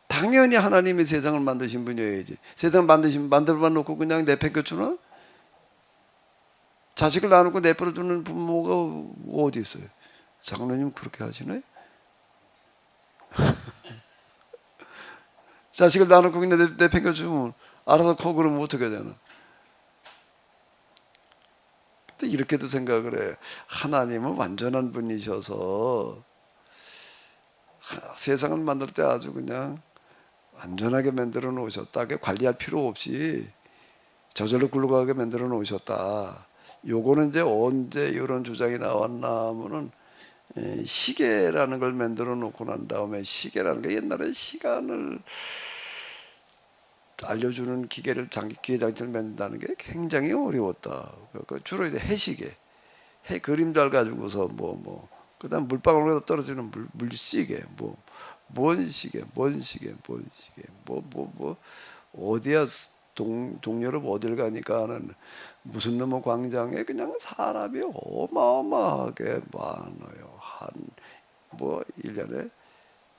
당연히 하나님이 세상을 만드신 분이어야지. 세상 만들어 놓고 그냥 내팽겨주나? 자식을 낳아놓고 내버려두는 부모가 어디 있어요? 장로님 그렇게 하시나요? 자식을 낳아놓고 그냥 내팽겨주면 알아서 커 그러면 어떻게 되나? 이렇게도 생각을 해요. 하나님은 완전한 분이셔서 세상을 만들 때 아주 그냥 완전하게 만들어 놓으셨다. 관리할 필요 없이 저절로 굴러가게 만들어 놓으셨다. 요거는 이제 언제 이런 주장이 나왔나 하면은 시계라는 걸 만들어 놓고 난 다음에, 시계라는 게 옛날에 시간을 알려주는 기계 장치를 만든다는 게 굉장히 어려웠다. 주로 이제 해시계, 해 그림자를 가지고서 그다음 물방울에서 떨어지는 물시계, 뭔 시계, 어디야 동유럽 어딜 가니까는 무슨 놈의 광장에 그냥 사람이 어마어마하게 많아요. 1년에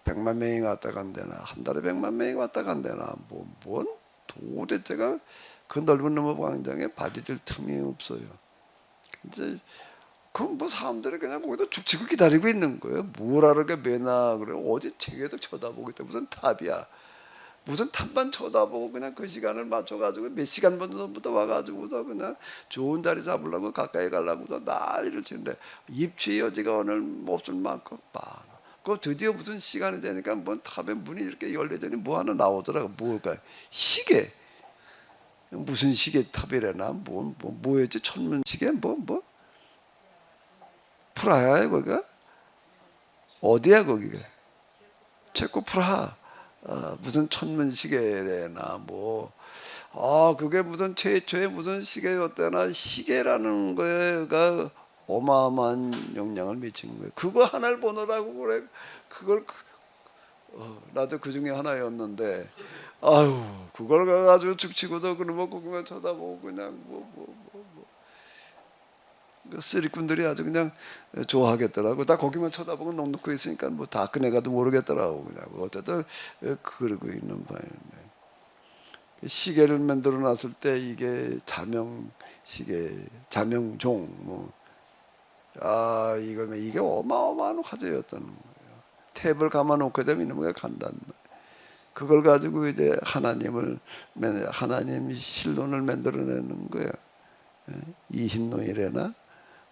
100만 명이 왔다 간대나 한 달에 100만 명이 왔다 간대나 뭔 도대체가 그 넓은 놈의 광장에 발디딜 틈이 없어요. 이제 사람들이 그냥 거기다 죽치고 기다리고 있는 거예요. 뭘 하러게 매나 그래. 어디 책에도 쳐다보고 있다. 무슨 탑이야. 무슨 탑만 쳐다보고 그냥 그 시간을 맞춰가지고 몇 시간 전부터 와가지고서 그냥 좋은 자리 잡으려고 가까이 가려고 난리를 치는데 입추의 여지가 오늘 없을 만큼 많아. 그 드디어 무슨 시간이 되니까 탑에 문이 이렇게 열려더니 하나 나오더라고. 뭘까? 시계. 무슨 시계 탑이래나? 뭐였지? 천문 시계? 프라하야 거기가? 어디야 거기가? 체코 프라하. 무슨 천문 시계래나 그게 무슨 최초의 무슨 시계였다나. 시계라는 거가 어마어마한 영향을 미친 거예요. 그거 하나를 보느라고 그래. 나도 그 중에 하나였는데 아유 그걸 가가지고 죽치고서 그러면 그거만 쳐다보고 그냥 그 쓰리꾼들이 아주 그냥 좋아하겠더라고. 다 거기만 쳐다보고 넉넉히 있으니까 뭐 다 꺼내가도 모르겠더라고. 그냥 어쨌든 그러고 있는 바인데 시계를 만들어 놨을 때 이게 자명 시계, 자명종 뭐 이게 어마어마한 화제였던 거예요. 탭을 감아놓게 되면 이놈이 간단 말이에요. 그걸 가지고 이제 하나님 신론을 만들어내는 거예요. 이신론이래나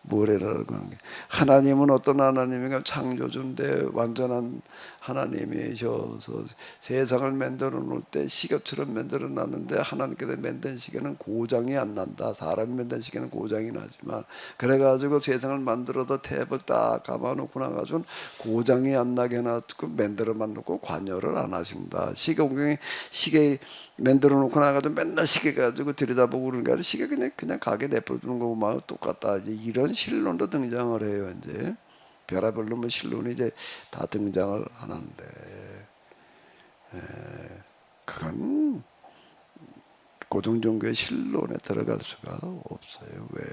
뭐래라고 하는 게 하나님은 어떤 하나님인가 창조주인데 완전한 하나님이셔서 세상을 만들어 놓을 때 시계처럼 만들어 놨는데 하나님께서 만든 시계는 고장이 안 난다. 사람이 만든 시계는 고장이 나지만 그래가지고 세상을 만들어도 탭을 딱 감아놓고 나가지고 고장이 안 나게 해놨고 만들어만 놓고 관여를 안 하신다. 시계 공경이 시계 만들어 놓고 나가지고 맨날 시계 가지고 들여다보고 그러는 게 아니라 시계 그냥 가게 내버려두는 거만 똑같다. 이제 이런 신론도 등장을 해요. 이제 별의별로 뭐 신론이 이제 다 등장을 하는데 그건 고등종교의 신론에 들어갈 수가 없어요. 왜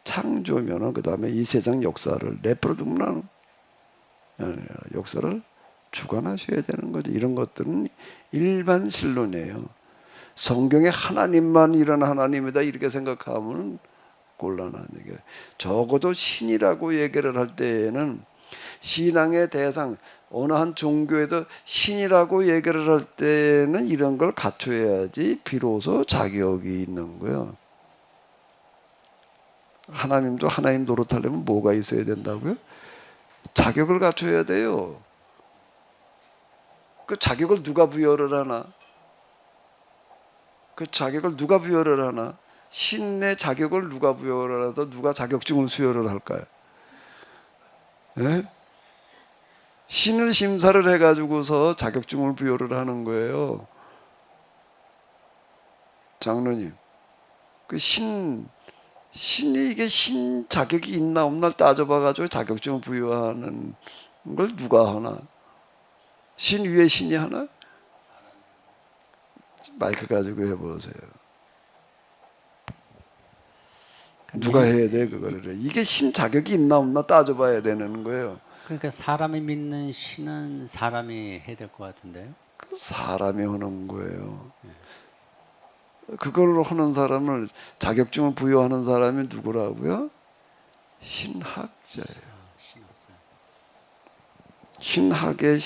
창조면은 그 다음에 이 세상 역사를 내버려두면 역사를 주관하셔야 되는 거죠. 이런 것들은 일반 신론이에요. 성경에 하나님만 이런 하나님이다 이렇게 생각하면 곤란한 얘기예요. 적어도 신이라고 얘기를 할 때에는 신앙의 대상 어느 한 종교에서 신이라고 얘기를 할 때는 이런 걸 갖춰야지 비로소 자격이 있는 거예요. 하나님도 하나님 노릇하려면 뭐가 있어야 된다고요? 자격을 갖춰야 돼요. 그 자격을 누가 부여를 하나? 그 자격을 누가 부여를 하나? 신의 자격을 누가 부여를 해서 누가 자격증을 수여를 할까요? 예? 신을 심사를 해가지고서 자격증을 부여를 하는 거예요. 장로님, 그 신이 이게 신 자격이 있나 없나 따져봐가지고 자격증을 부여하는 걸 누가 하나? 신 위에 신이 하나? 마이크 가지고 해보세요. 누가 해야 돼 그거를? 이게 신 자격이 있나 없나 따져봐야 되는 거예요. 그러니까 사람이 믿는 신은 사람이 해야 될 것 같은데요. 그 사람이 하는 거예요. 그걸 하는 사람을 자격증을 부여하는 사람이 누구라고요? 신학자예요. 신학의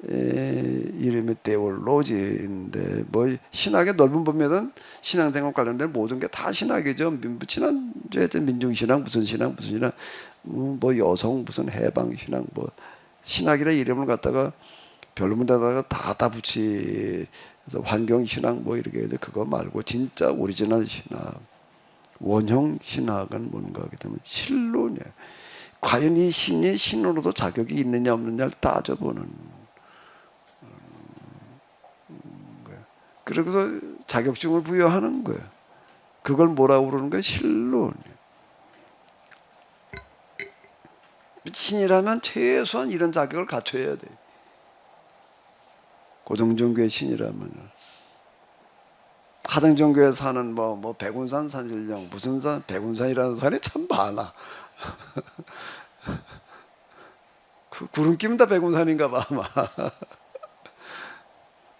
이름이 테올로지인데 뭐 신학의 넓은 범위에는 신앙생활 관련된 모든 게 다 신학이죠. 지난주에 민중신앙 무슨 신앙 뭐 여성 무슨 해방신앙 뭐 신학이라는 이름을 갖다가 별문에다가 다 붙이서 환경신학 뭐 이렇게 해서 그거 말고 진짜 오리지널 신학 원형 신학은 뭔가 하게 되면 신론이에요. 과연 이 신이 신으로도 자격이 있느냐 없느냐를 따져보는 그래서 자격증을 부여하는 거예요. 그걸 뭐라고 그러는 거예요? 신론이에요. 신이라면 최소한 이런 자격을 갖춰야 돼요. 고등종교의 신이라면 하등종교에 사는 뭐 백운산 산신령 무슨 산 백운산이라는 산이 참 많아. 그 구름 끼면 다 백운산인가 봐 아마.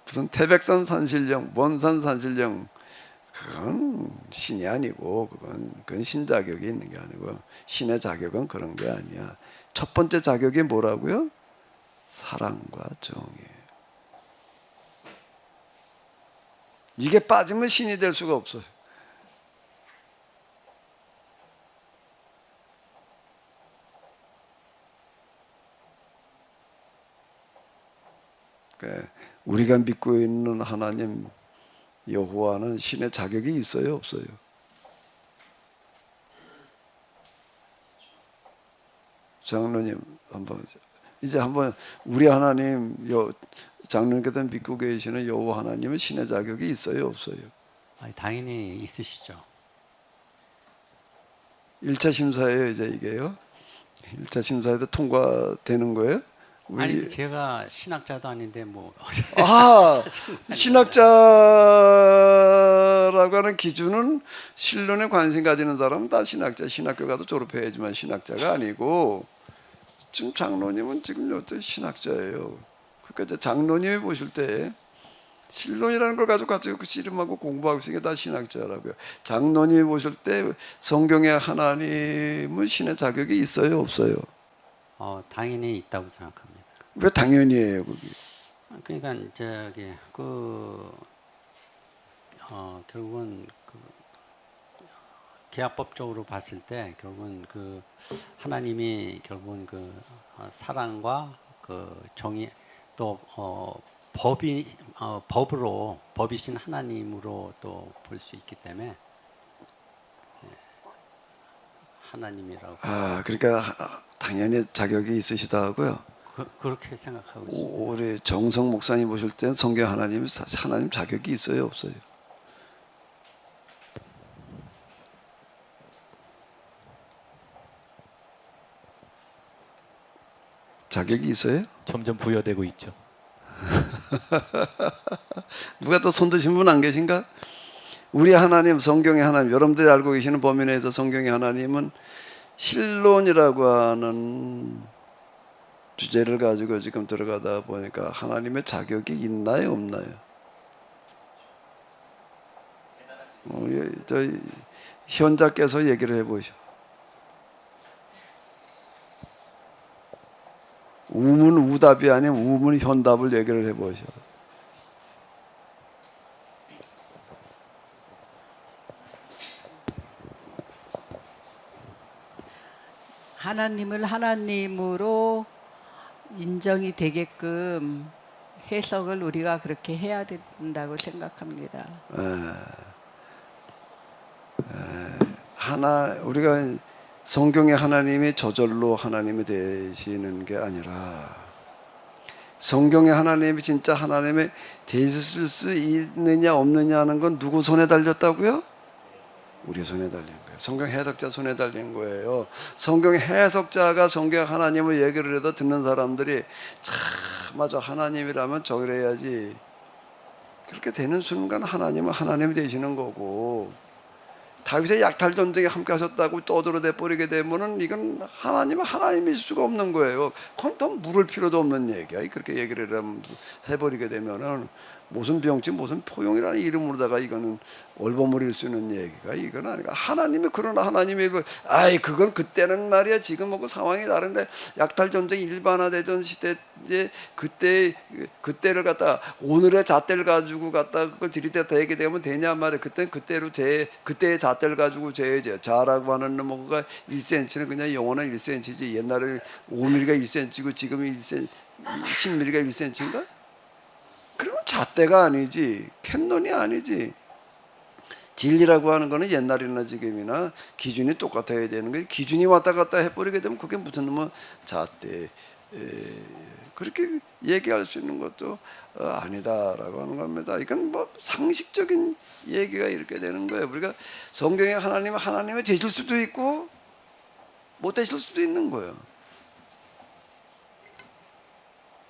무슨 태백산 산신령, 원산 산신령 그건 신이 아니고 그건 신 자격이 있는 게 아니고 신의 자격은 그런 게 아니야. 첫 번째 자격이 뭐라고요? 사랑과 정이에요. 이게 빠지면 신이 될 수가 없어요. 우리가 믿고 있는 하나님 여호와는 신의 자격이 있어요, 없어요? 장로님 한번 우리 하나님 장로님께서 믿고 계시는 여호와 하나님은 신의 자격이 있어요, 없어요? 당연히 있으시죠. 1차 심사예요, 이제 이게요. 1차 심사에도 통과되는 거예요? 아니 제가 신학자도 아닌데 뭐 아, 신학자라고 하는 기준은 신론에 관심 가지는 사람은 다 신학자, 신학교 가도 졸업해야지만 신학자가 아니고 지금 장로님은 지금 여태 신학자예요. 그러니까 이제 장로님이 보실 때 신론이라는 걸 가지고 같이 씨름하고 공부하고 있으니까 다 신학자라고요. 장로님이 보실 때 성경에 하나님은 신의 자격이 있어요, 없어요? 당연히 있다고 생각합니다. 왜 당연히예요, 그게? 그러니까 저기 결국은 계약법적으로 봤을 때 결국은 하나님이 결국은 사랑과 정의 또 법이신 하나님으로 또 볼 수 있기 때문에 하나님이라고 그러니까 당연히 자격이 있으시다고요. 그렇게 생각하고 있습니다. 우리 정성 목사님 보실 때는 성경 하나님 자격이 있어요, 없어요? 자격이 있어요? 점점 부여되고 있죠. 누가 또 손드신 분 안 계신가? 우리 하나님, 성경의 하나님, 여러분들이 알고 계시는 범위 내에서 성경의 하나님은 신론이라고 하는 주제를 가지고 지금 들어가다 보니까 하나님의 자격이 있나요, 없나요? 저희 현자께서 얘기를 해보시오. 우문 우답이 아닌 우문 현답을 얘기를 해보시오. 하나님을 하나님으로 인정이 되게끔 해석을 우리가 그렇게 해야 된다고 생각합니다. 우리가 성경의 하나님이 저절로 하나님이 되시는 게 아니라 성경의 하나님이 진짜 하나님이 되실 수 있느냐 없느냐 하는 건 누구 손에 달렸다고요? 우리 손에 달린 거예요. 성경 해석자 손에 달린 거예요. 성경 해석자가 성경 하나님을 얘기를 해도 듣는 사람들이 참 맞아, 하나님이라면 저래야지. 그렇게 되는 순간 하나님은 하나님이 되시는 거고, 다윗의 약탈 전쟁에 함께 하셨다고 떠들어대 버리게 되면은 이건 하나님은 하나님일 수가 없는 거예요. 그건 더 물을 필요도 없는 얘기야. 그렇게 얘기를 해버리게 되면은 무슨 병증 무슨 포용이라는 이름으로다가 이거는 얼버무릴 수 있는 얘기가 이건 아니고, 하나님이 그러나 하나님이 그건 그때는 말이야 지금 뭐고 상황이 다른데 약탈 전쟁이 일반화되던 시대 이제 그때를 갖다 오늘의 잣대를 가지고 갖다 그걸 들이대 대게 되면 되냐 말이야. 그때는 그때의 잣대를 가지고 재야지. 자라고 하는 뭐가 1cm는 그냥 영원한 1cm지. 옛날에 5mm가 1cm고 지금은 10mm가 1cm인가? 그러면 잣대가 아니지, 캔론이 아니지. 진리라고 하는 거는 옛날이나 지금이나 기준이 똑같아야 되는 거예요. 기준이 왔다 갔다 해버리게 되면 그게 무슨 뭐 잣대 그렇게 얘기할 수 있는 것도 아니다라고 하는 겁니다. 이건 뭐 상식적인 얘기가 이렇게 되는 거예요. 우리가 성경의 하나님은 하나님이 되실 수도 있고 못 되실 수도 있는 거예요.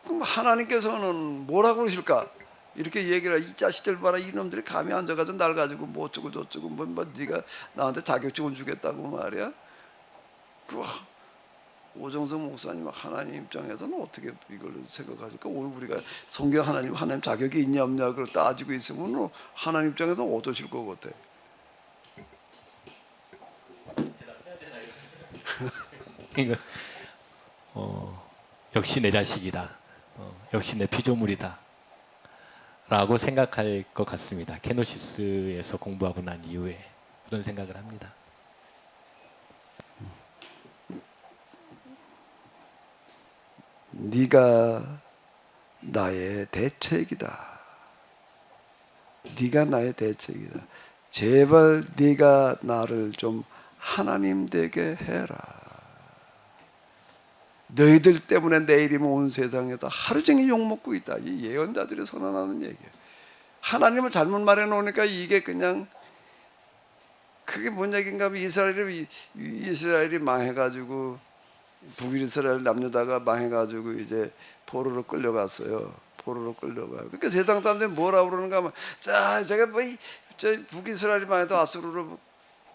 그럼 하나님께서는 뭐라고 그러실까? 이렇게 얘기를 이 자식들 봐라, 이놈들이 감히 앉아가지고 날 가지고 뭐 어쩌고 저쩌고 뭐 네가 나한테 자격증을 주겠다고 말이야. 오정성 목사님 하나님 입장에서는 어떻게 이걸 생각하실까? 오늘 우리가 성경 하나님 자격이 있냐 없냐 그걸 따지고 있으면 하나님 입장에서는 어떠실 것 같아? 그러니까 역시 내 자식이다. 역시 내 피조물이다. 라고 생각할 것 같습니다. 케노시스에서 공부하고 난 이후에 그런 생각을 합니다. 네가 나의 대책이다. 네가 나의 대책이다. 제발 네가 나를 좀 하나님 되게 해라. 너희들 때문에 내일이면 온 세상에서 하루 종일 욕먹고 있다. 이 예언자들이 선언하는 얘기예요. 하나님을 잘못 말해 놓으니까 이게 그냥 그게 뭔 얘기인가 하면 이스라엘이 망해가지고 북이스라엘 남유다가 망해가지고 이제 포로로 끌려갔어요. 포로로 끌려가요. 그러니까 세상 사람들이 뭐라 그러는가 하면 자 제가 저 북이스라엘이 망해도 아수르로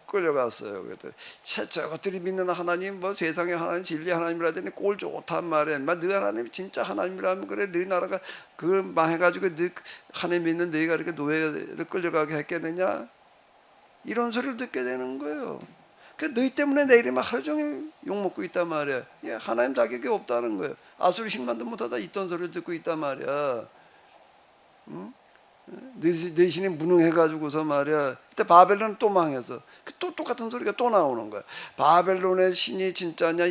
끌려갔어요. 그랬더니 저것들이 믿는 하나님 뭐 세상의 하나님 진리 하나님이라 더니 꼴 좋단 말이야. 너 하나님 진짜 하나님이라면 그래 너 나라가 그 망해가지고 너 하나님 믿는 너희가 이렇게 노예를 끌려가게 했겠느냐 이런 소리를 듣게 되는 거예요. 그 너희 때문에 내일이 막 하루 종일 욕먹고 있단 말이야. 예, 하나님 자격이 없다는 거예요. 아수르 10만도 못하다 있던 소리를 듣고 있단 말이야. 응? 너희 신이 무능해가지고서 말이야. 그때 바벨론은 또 망해서 또 똑같은 소리가 또 나오는 거야. 바벨론의 신이 진짜냐?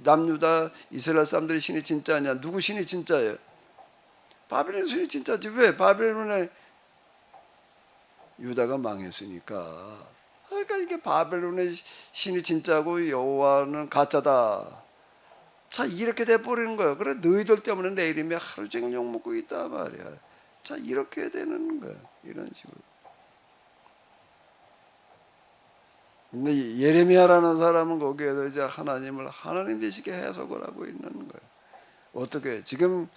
남유다 이스라엘 사람들의 신이 진짜냐? 누구 신이 진짜예요? 바벨론 신이 진짜지. 왜? 바벨론의 유다가 망했으니까. 그러니까 이게 바벨론의 신이 진짜고 여호와는 가짜다. 자 이렇게 돼버리는 거예요. 그래 너희들 때문에 내 이름이 하루 종일 욕먹고 있단 말이야. 자 이렇게 되는 거야. 이런 식으로. 근데 예레미야라는 사람은 거기에도 이제 하나님을 하나님 되시게 해석을 하고 있는 거예요. 어떻게 지금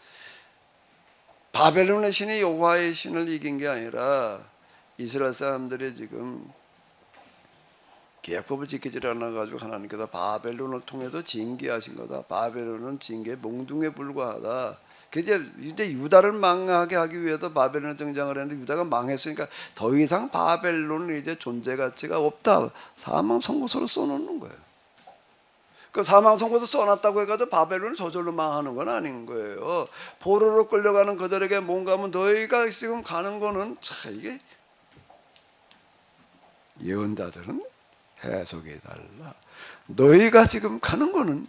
바벨론의 신이 여호와의 신을 이긴 게 아니라 이스라엘 사람들이 지금 계약법을 지키지 않아 가지고 하나님께서 바벨론을 통해서 징계하신 거다. 바벨론은 징계 몽둥이에 불과하다. 이제 유다를 망하게 하기 위해서 바벨론에 등장을 했는데 유다가 망했으니까 더 이상 바벨론은 이제 존재 가치가 없다. 사망 선고서를 써놓는 거예요. 그 사망 선고서 써놨다고 해가지고 바벨론이 저절로 망하는 건 아닌 거예요. 포로로 끌려가는 그들에게 뭔가 하면 너희가 지금 가는 거는 참 이게 예언자들은 해석이 달라. 너희가 지금 가는 거는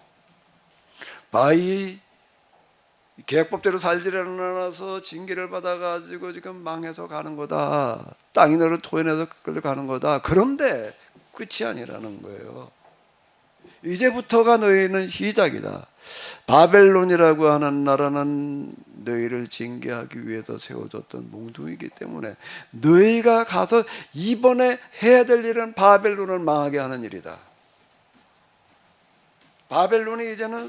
바이 계획법대로 살지를 않아서 징계를 받아가지고 지금 망해서 가는 거다. 땅이 너를 토해내서 끌려가는 거다. 그런데 끝이 아니라는 거예요. 이제부터가 너희는 시작이다. 바벨론이라고 하는 나라는 너희를 징계하기 위해서 세워졌던 몽둥이기 때문에 너희가 가서 이번에 해야 될 일은 바벨론을 망하게 하는 일이다. 바벨론이 이제는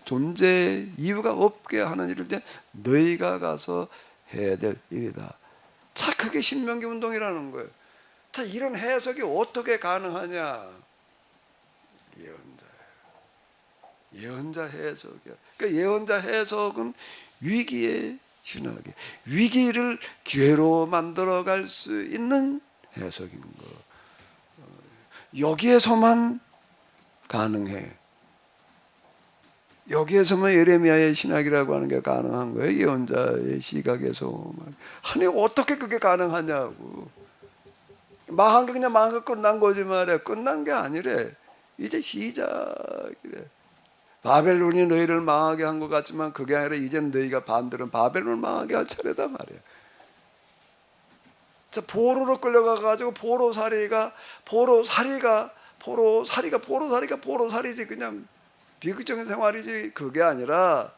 존재 이유가 없게 하는 일일 때 너희가 가서 해야 될 일이다. 자, 그게 신명기 운동이라는 거예요. 자, 이런 해석이 어떻게 가능하냐? 예언자 해석이야. 그러니까 예언자 해석은 위기의 신학이 위기를 기회로 만들어갈 수 있는 해석인 거. 여기에서만 가능해. 여기에서만 예레미야의 신학이라고 하는 게 가능한 거예요. 예언자의 시각에서만. 아니 어떻게 그게 가능하냐고. 망한 게 그냥 망한 거 끝난 거지 말이야. 끝난 게 아니래. 이제 시작이래. 바벨론이 너희를 망하게 한 것 같지만 그게 아니라 이제는 너희가 반대로 바벨론을 망하게 할 차례다 말이야. 자, 포로로 끌려가가지고 포로살이가 포로살이지 그냥 비극적인 생활이지. 그게 아니라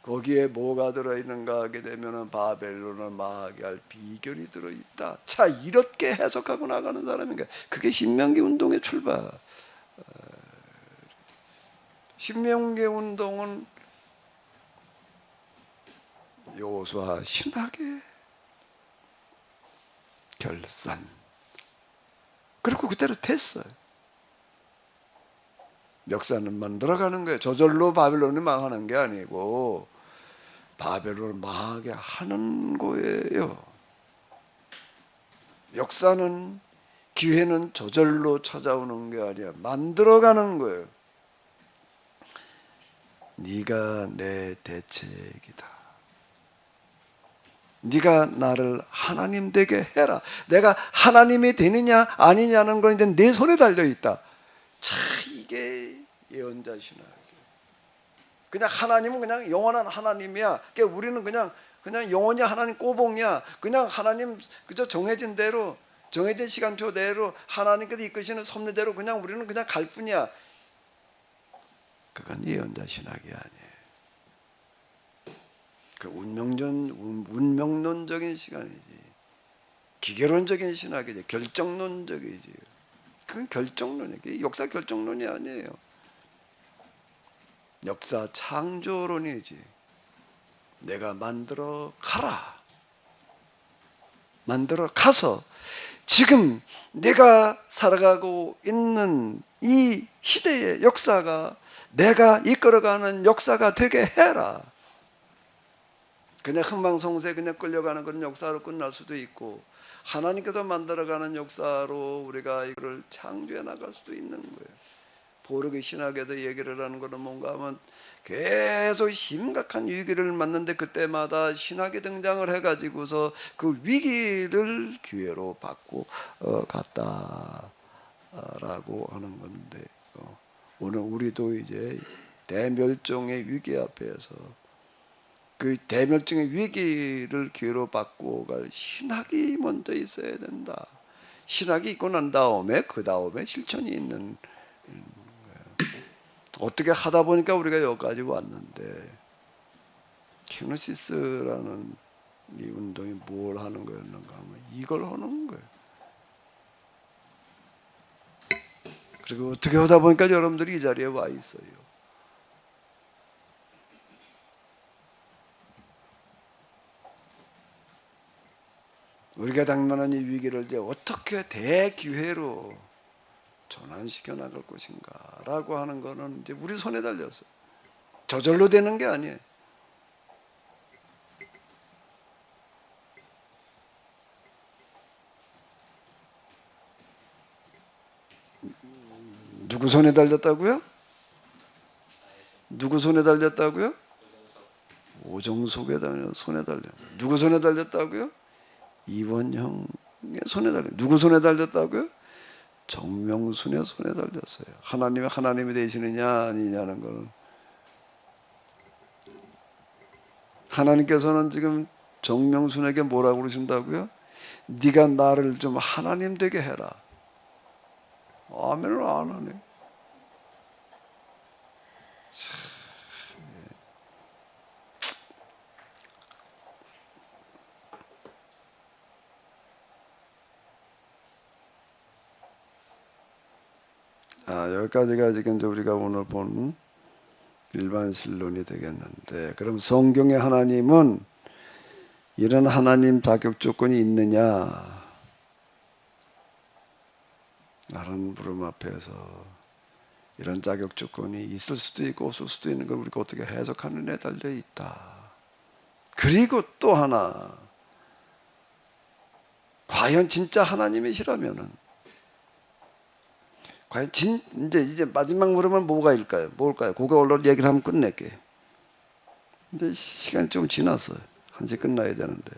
거기에 뭐가 들어있는가 하게 되면은 바벨론을 망하게 할 비결이 들어있다. 자, 이렇게 해석하고 나가는 사람인가. 그게 신명기 운동의 출발. 신명기 운동은 여호수아 신학의 결산. 그리고 그대로 됐어요. 역사는 만들어가는 거예요. 저절로 바벨론이 망하는 게 아니고 바벨론을 망하게 하는 거예요. 역사는 기회는 저절로 찾아오는 게 아니야. 만들어가는 거예요. 네가 내 대책이다. 네가 나를 하나님 되게 해라. 내가 하나님이 되느냐 아니냐는 건 이제 내 손에 달려 있다. 참 이게 예언자 신학이에요. 그냥 하나님은 그냥 영원한 하나님이야. 그러니까 우리는 그냥 영원히 하나님 꼬봉이야. 그냥 하나님 그저 정해진 대로 정해진 시간표대로 하나님께서 이끄시는 섭리대로 그냥 우리는 그냥 갈 뿐이야. 그건 예언자 신학이 아니에요. 그 운명론적인 시간이지. 기계론적인 신학이지. 결정론적이지. 그건 결정론이에요. 역사 결정론이 아니에요. 역사 창조론이지. 내가 만들어 가라. 만들어 가서 지금 내가 살아가고 있는 이 시대의 역사가 내가 이끌어가는 역사가 되게 해라. 그냥 흥망성쇠 그냥 끌려가는 그런 역사로 끝날 수도 있고, 하나님께서 만들어가는 역사로 우리가 이거를 창조해 나갈 수도 있는 거예요. 보르기 신학에도 얘기를 하는 거는 뭔가 하면 계속 심각한 위기를 맞는데 그때마다 신학이 등장을 해가지고서 그 위기를 기회로 바꿔 갔다라고 하는 건데, 오늘 우리도 이제 대멸종의 위기 앞에서 그 대멸종의 위기를 기회로 바꿔갈 신학이 먼저 있어야 된다. 신학이 있고 난 다음에 그 다음에 실천이 있는 거예요. 어떻게 하다 보니까 우리가 여기까지 왔는데, 키노시스라는 이 운동이 뭘 하는 거였는가 하면 이걸 하는 거예요. 그리고 어떻게 하다 보니까 여러분들이 이 자리에 와 있어요. 우리가 당면한 이 위기를 이제 어떻게 대기회로 전환시켜 나갈 것인가라고 하는 거는 이제 우리 손에 달렸어요. 저절로 되는 게 아니에요. 누구 손에 달렸다고요? 누구 손에 달렸다고요? 오정석의 손에 달려. 누구 손에 달렸다고요? 이원형의 손에 달려. 누구 손에 달렸다고요? 정명순의 손에 달렸어요. 하나님이 되시느냐 아니냐는 거는, 하나님께서는 지금 정명순에게 뭐라고 그러신다고요? 네가 나를 좀 하나님 되게 해라. 아멘을 안 하네. 여기까지가 지금 이제 우리가 오늘 본 일반 신론이 되겠는데, 그럼 성경의 하나님은 이런 하나님 자격 조건이 있느냐? 다른 부름 앞에서 이런 자격 조건이 있을 수도 있고 없을 수도 있는 걸 우리가 어떻게 해석하는 데 달려 있다. 그리고 또 하나, 과연 진짜 하나님이시라면은, 과연 이제 마지막 물으면 뭐가 일까요? 뭘까요? 그거 오늘 얘기를 하면 끝낼게. 근데 시간이 좀 지났어요. 1시 끝나야 되는데.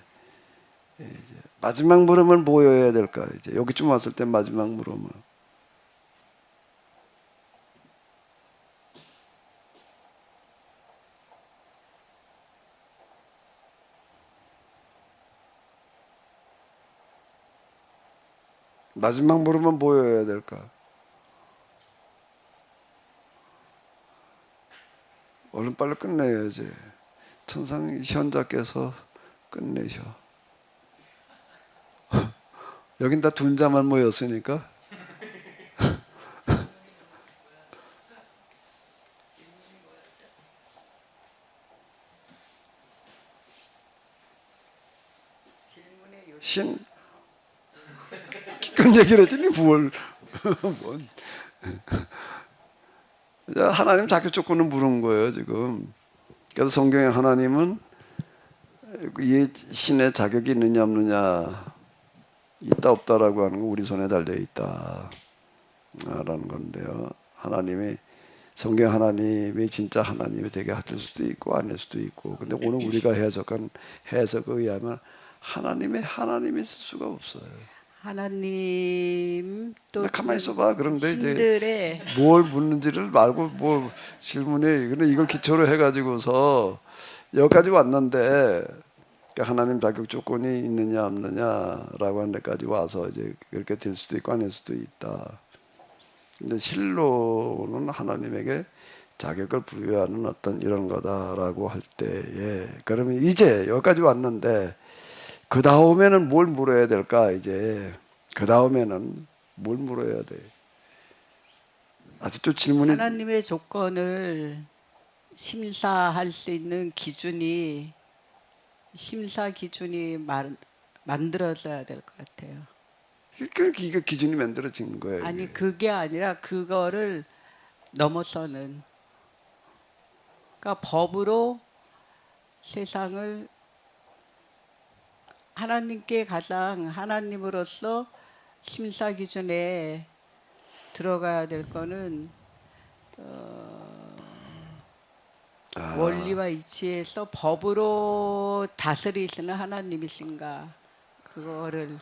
이제 마지막 물음은 뭐여야 될까? 이제 여기쯤 왔을 때 마지막 물음은. 마지막 물음은 뭐여야 될까? 얼른 빨리 끝내야지. 천상 현자께서 끝내셔. 여긴 다 둘자만 모였으니까. 신 기껏 얘기를 했더니 뭘 뭔. 하나님 자격 조건을 물은 거예요 지금. 그래서 성경의 하나님은 이 신의 자격이 있느냐 없느냐, 있다 없다라고 하는 거 우리 손에 달려 있다라는 건데요. 하나님이, 성경 하나님이 진짜 하나님이 되게 할 수도 있고 아닐 수도 있고, 근데 오늘 우리가 해석한 해석에 의하면 하나님이 있을 수가 없어요. 하나님 또 가만히 있어봐. 그런데 신들의 이제 뭘 묻는지를 말고 뭐 질문에, 근데 이걸 기초로 해가지고서 여기까지 왔는데, 하나님 자격 조건이 있느냐 없느냐라고 하는 데까지 와서 이제 그렇게 될 수도 있고 아닐 수도 있다. 근데 실로는 하나님에게 자격을 부여하는 어떤 이런 거다라고 할 때에, 그러면 이제 여기까지 왔는데 그 다음에는 뭘 물어야 될까? 이제 그 다음에는 뭘 물어야 돼? 아직도 질문이. 하나님의 조건을 심사할 수 있는 기준이 심사 기준이 만들어져야 될 것 같아요. 이거 기준이 만들어진 거예요. 아니 이게. 그게 아니라 그거를 넘어서는 그러니까 법으로 세상을 하나님께 가장 하나님으로서 심사 기준에 들어가야 될 거는 원리와 이치에서 법으로 다스리시는 하나님이신가 그거를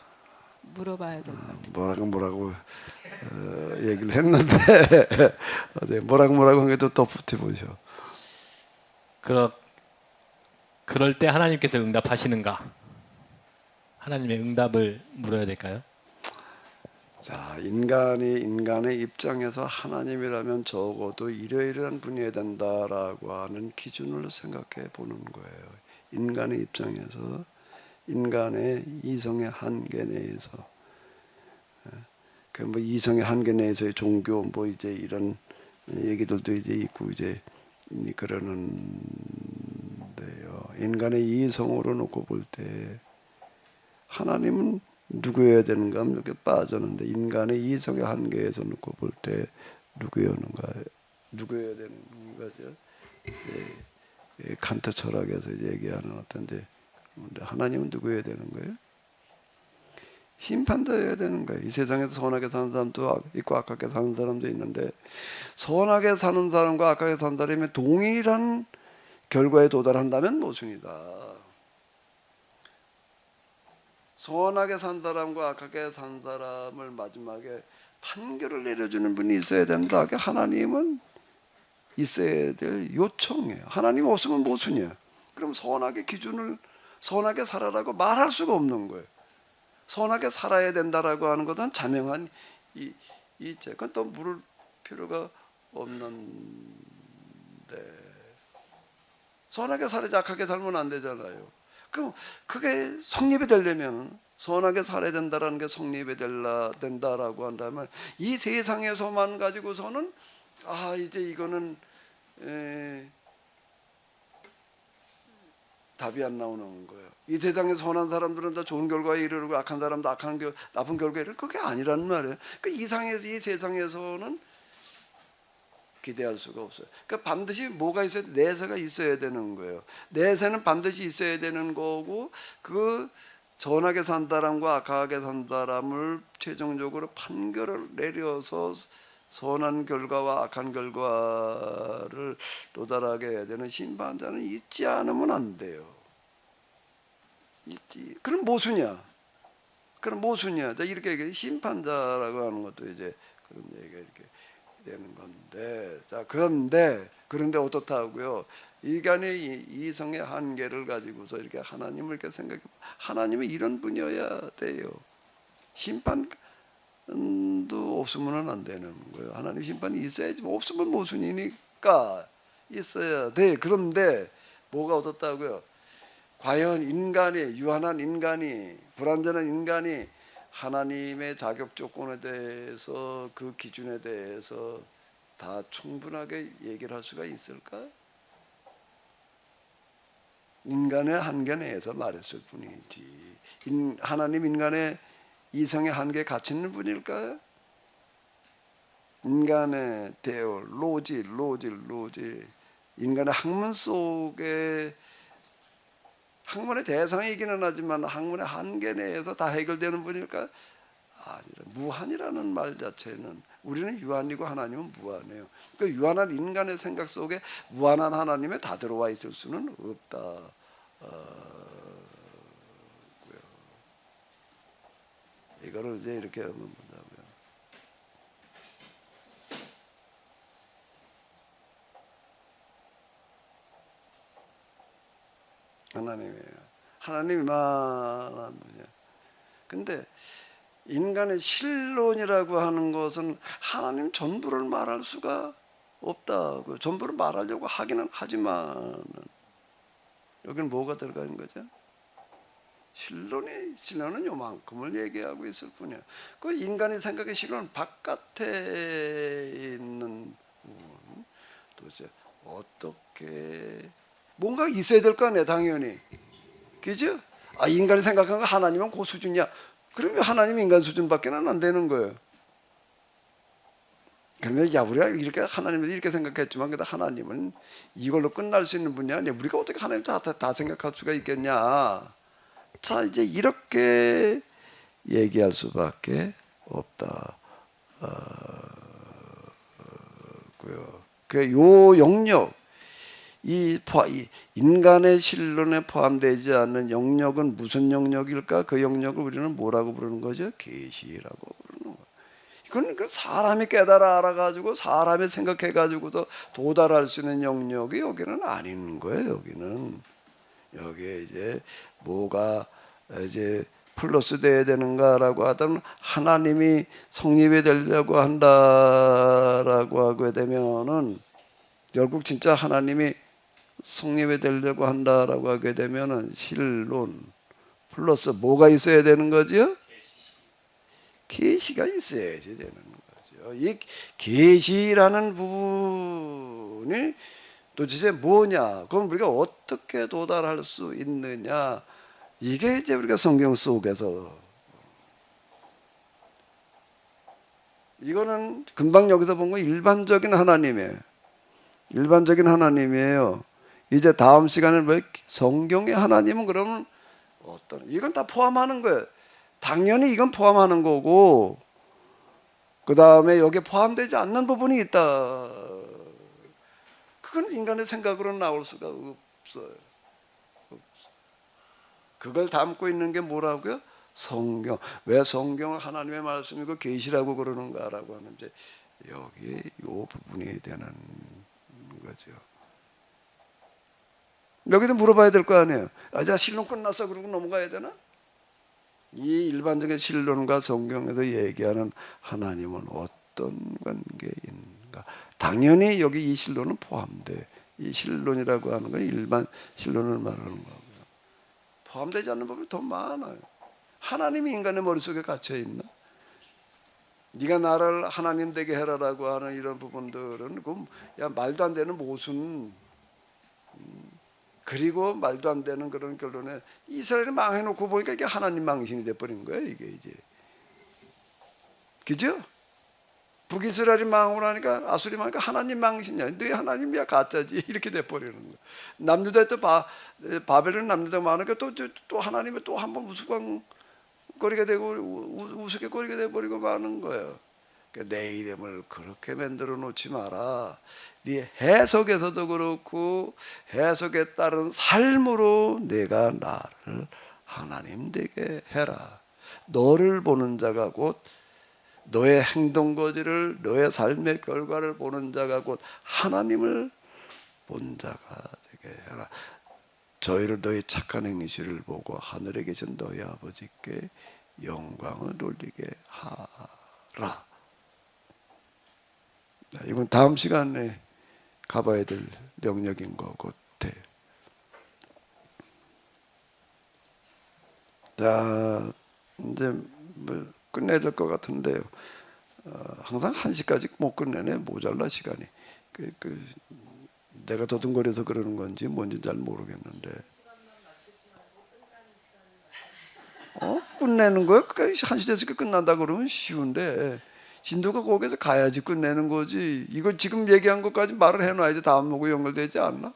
물어봐야 될 것 같아요. 뭐라고 얘기를 했는데 네, 뭐라고 한 게 또 덧붙여 보죠. 그럴 때 하나님께서 응답하시는가? 하나님의 응답을 물어야 될까요? 자, 인간의 입장에서 하나님이라면 적어도 이러이러한 분이어야 된다라고 하는 기준을 생각해 보는 거예요. 인간의 입장에서 인간의 이성의 한계 내에서 그 뭐 이성의 한계 내에서의 종교 뭐 이제 이런 얘기들도 이제 있고 이제 그러는데요. 인간의 이성으로 놓고 볼 때 하나님은 누구여야 되는가 하면 이렇게 빠졌는데 인간의 이성의 한계에서 놓고 볼 때 누구여야 되는 거죠. 칸트 철학에서 얘기하는 어떤 이제 하나님은 누구여야 되는 거예요? 심판자여야 되는 거예요. 이 세상에서 선하게 사는 사람도 있고 악하게 사는 사람도 있는데 선하게 사는 사람과 악하게 사는 사람이 동일한 결과에 도달한다면 모순이다. 선하게 산 사람과 악하게 산 사람을 마지막에 판결을 내려주는 분이 있어야 된다. 하나님은 있어야 될 요청이에요. 하나님 없으면 모순이에요. 그럼 선하게 살아라고 말할 수가 없는 거예요. 선하게 살아야 된다라고 하는 것은 자명한 이체. 그건 또 물을 필요가 없는데 선하게 살아야지 악하게 살면 안 되잖아요. 그럼 그게 성립이 되려면 선하게 살아야 된다라는 게 성립이 된다라고 한다면 이 세상에서만 가지고서는 이제 이거는 답이 안 나오는 거예요. 이 세상에 선한 사람들은 다 좋은 결과에 이르고 악한 사람도 나쁜 결과에 이르고 그게 아니란 말이에요. 이 세상에서는 기대할 수가 없어요. 그러니까 반드시 뭐가 있어야 돼? 내세가 있어야 되는 거예요. 내세는 반드시 있어야 되는 거고 그 선하게 산 사람과 악하게 산 사람을 최종적으로 판결을 내려서 선한 결과와 악한 결과를 도달하게 해야 되는 심판자는 있지 않으면 안 돼요. 그럼 모순이야. 자, 이렇게 얘기해. 심판자라고 하는 것도 이제 그런 얘기가 이렇게 되는 건데, 자 그런데 어떻다고요? 인간의 이성의 한계를 가지고서 이렇게 하나님을 이렇게 생각해. 하나님은 이런 분이어야 돼요. 심판도 없으면 안 되는 거예요. 하나님 심판이 있어야지. 없으면 모순이니까 있어야 돼. 그런데 뭐가 어떻다고요? 과연 유한한 인간이, 불완전한 인간이 하나님의 자격 조건에 대해서 그 기준에 대해서 다 충분하게 얘기를 할 수가 있을까? 인간의 한계 내에서 말했을 뿐이지. 하나님 인간의 이성의 한계에 갇혀 있는 분일까요? 인간의 대어, 로질. 인간의 학문 속에 학문의 대상이기는 하지만 학문의 한계 내에서 다 해결되는 분일까요? 아니라 무한이라는 말 자체는 우리는 유한이고 하나님은 무한해요. 그 유한한 인간의 생각 속에 무한한 하나님에 다 들어와 있을 수는 없다. 이거를 이제 이렇게 한번 보자고요. 하나님이 만한 분이야. 근데 인간의 신론이라고 하는 것은 하나님 전부를 말할 수가 없다고. 전부를 말하려고 하기는 하지만 여기는 뭐가 들어가 있는 거죠? 신론은 요만큼을 얘기하고 있을 뿐이야. 그 인간이 생각의 신론은 바깥에 있는 부분, 도대체 어떻게 뭔가 있어야 될 거 아니야 당연히. 그죠? 아 인간이 생각하는 거 하나님은 그 수준이야. 그러면 하나님이 인간 수준밖에는 안 되는 거예요. 그러면 야 우리가 이렇게 하나님을 이렇게 생각했지만 그래도 하나님은 이걸로 끝날 수 있는 분이 아니야. 우리가 어떻게 하나님 다 생각할 수가 있겠냐. 자 이제 이렇게 얘기할 수밖에 없다. 요 영역 이 인간의 신론에 포함되지 않는 영역은 무슨 영역일까? 그 영역을 우리는 뭐라고 부르는 거죠? 계시라고 부르는 거예요. 이건 그 사람이 깨달아 알아가지고 사람이 생각해가지고서 도달할 수 있는 영역이 여기는 아닌 거예요. 여기에 이제 뭐가 이제 플러스 돼야 되는가라고 하다면 하나님이 성립이 되려고 한다라고 하게 되면은 결국 진짜 하나님이 성립이 되려고 한다라고 하게 되면은 신론 플러스 뭐가 있어야 되는 거죠? 계시가 있어야지 되는 거죠. 이 계시라는 부분이 도대체 뭐냐? 그럼 우리가 어떻게 도달할 수 있느냐? 이게 이제 우리가 성경 속에서 이거는 금방 여기서 본 거 일반적인 하나님이에요. 이제 다음 시간에 뭐 성경의 하나님은 그러면 어떤 이건 다 포함하는 거예요. 당연히 이건 포함하는 거고 그 다음에 여기에 포함되지 않는 부분이 있다. 그건 인간의 생각으로 나올 수가 없어요. 그걸 담고 있는 게 뭐라고요? 성경. 왜 성경은 하나님의 말씀이고 계시라고 그러는가라고 하면 이제 여기 요 부분이 되는 거죠. 여기도 물어봐야 될 거 아니에요. 자 신론 끝났어 그러고 넘어가야 되나? 이 일반적인 신론과 성경에서 얘기하는 하나님은 어떤 관계인가? 당연히 여기 이 신론은 포함돼. 이 신론이라고 하는 건 일반 신론을 말하는 거고요. 포함되지 않는 부분이 더 많아요. 하나님이 인간의 머릿속에 갇혀 있나? 네가 나를 하나님 되게 해라라고 하는 이런 부분들은 야 말도 안 되는 모순. 그리고 말도 안 되는 그런 결론에 이스라엘이 망해놓고 보니까 이게 하나님 망신이 돼버린 거예요. 이게 이제 그죠? 북이스라엘이 망하고 나니까 아수리 망하니까 하나님 망신이야. 너희 하나님이야 가짜지 이렇게 돼버리는 거야. 남유다에 또 바벨론 남유다가 많으니까 또 하나님이 또 한번 우스꽝거리게 되고 우스갯거리게 돼버리고 마는 거예요. 그러니까 내 이름을 그렇게 만들어 놓지 마라. 네 해석에서도 그렇고 해석에 따른 삶으로 내가 나를 하나님 되게 해라. 너를 보는 자가 곧 너의 행동거지를 너의 삶의 결과를 보는 자가 곧 하나님을 본 자가 되게 해라. 저희를 너희 착한 행실을 보고 하늘에 계신 너희 아버지께 영광을 돌리게 하라. 이건 다음 시간에 가봐야 될 영역인 것 같아요. 자, 이제 뭐 끝내야 될 것 같은데요. 항상 1시까지 못 끝내네. 모자라 시간이. 내가 더듬거려서 그러는 건지 뭔지 잘 모르겠는데. 끝내는 거예요? 1시 됐으니까 끝난다 그러면 쉬운데 진도가 거기서 가야지 끝내는 거지. 이거 지금 얘기한 것까지 말을 해놔야지 다음하고 연결되지 않나?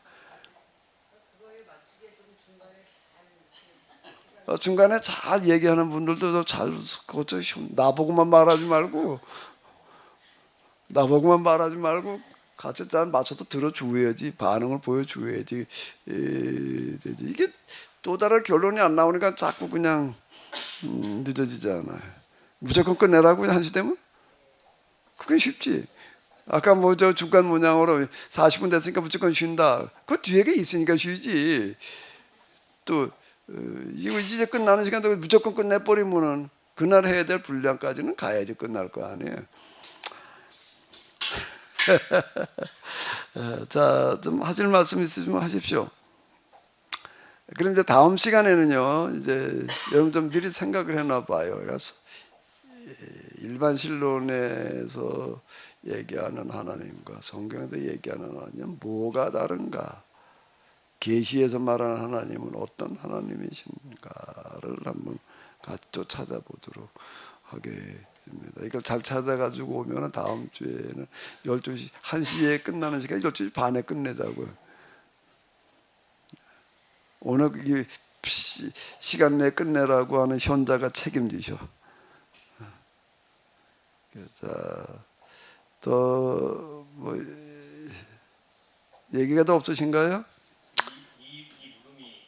중간에 잘 얘기하는 분들도 잘 나보고만 말하지 말고 같이 잘 맞춰서 들어줘야지. 반응을 보여줘야지 되지. 이게 또 다른 결론이 안 나오니까 자꾸 그냥 늦어지잖아요. 무조건 끝내라고 1시 되면? 그게 쉽지. 아까 뭐 저 중간 문양으로 40분 됐으니까 무조건 쉰다. 그 뒤에 게 있으니까 쉬지. 또 이거 이제 끝나는 시간도 무조건 끝내버리면은 그날 해야 될 분량까지는 가야지 끝날 거 아니에요. 자, 좀 하실 말씀 있으시면 하십시오. 그럼 이제 다음 시간에는요, 이제 여러분 좀 미리 생각을 해놔봐요. 그래서 일반 신론에서 얘기하는 하나님과 성경에서 얘기하는 하나님 뭐가 다른가? 계시에서 말하는 하나님은 어떤 하나님이신가를 한번 같이 또 찾아보도록 하겠습니다. 이걸 잘 찾아가지고 오면 다음 주에는 12시, 1시에 끝나는 시간 12시 반에 끝내자고요. 오늘 이 시간 내에 끝내라고 하는 현자가 책임지셔. 자, 또 뭐 얘기가 더 없으신가요? 이 물음이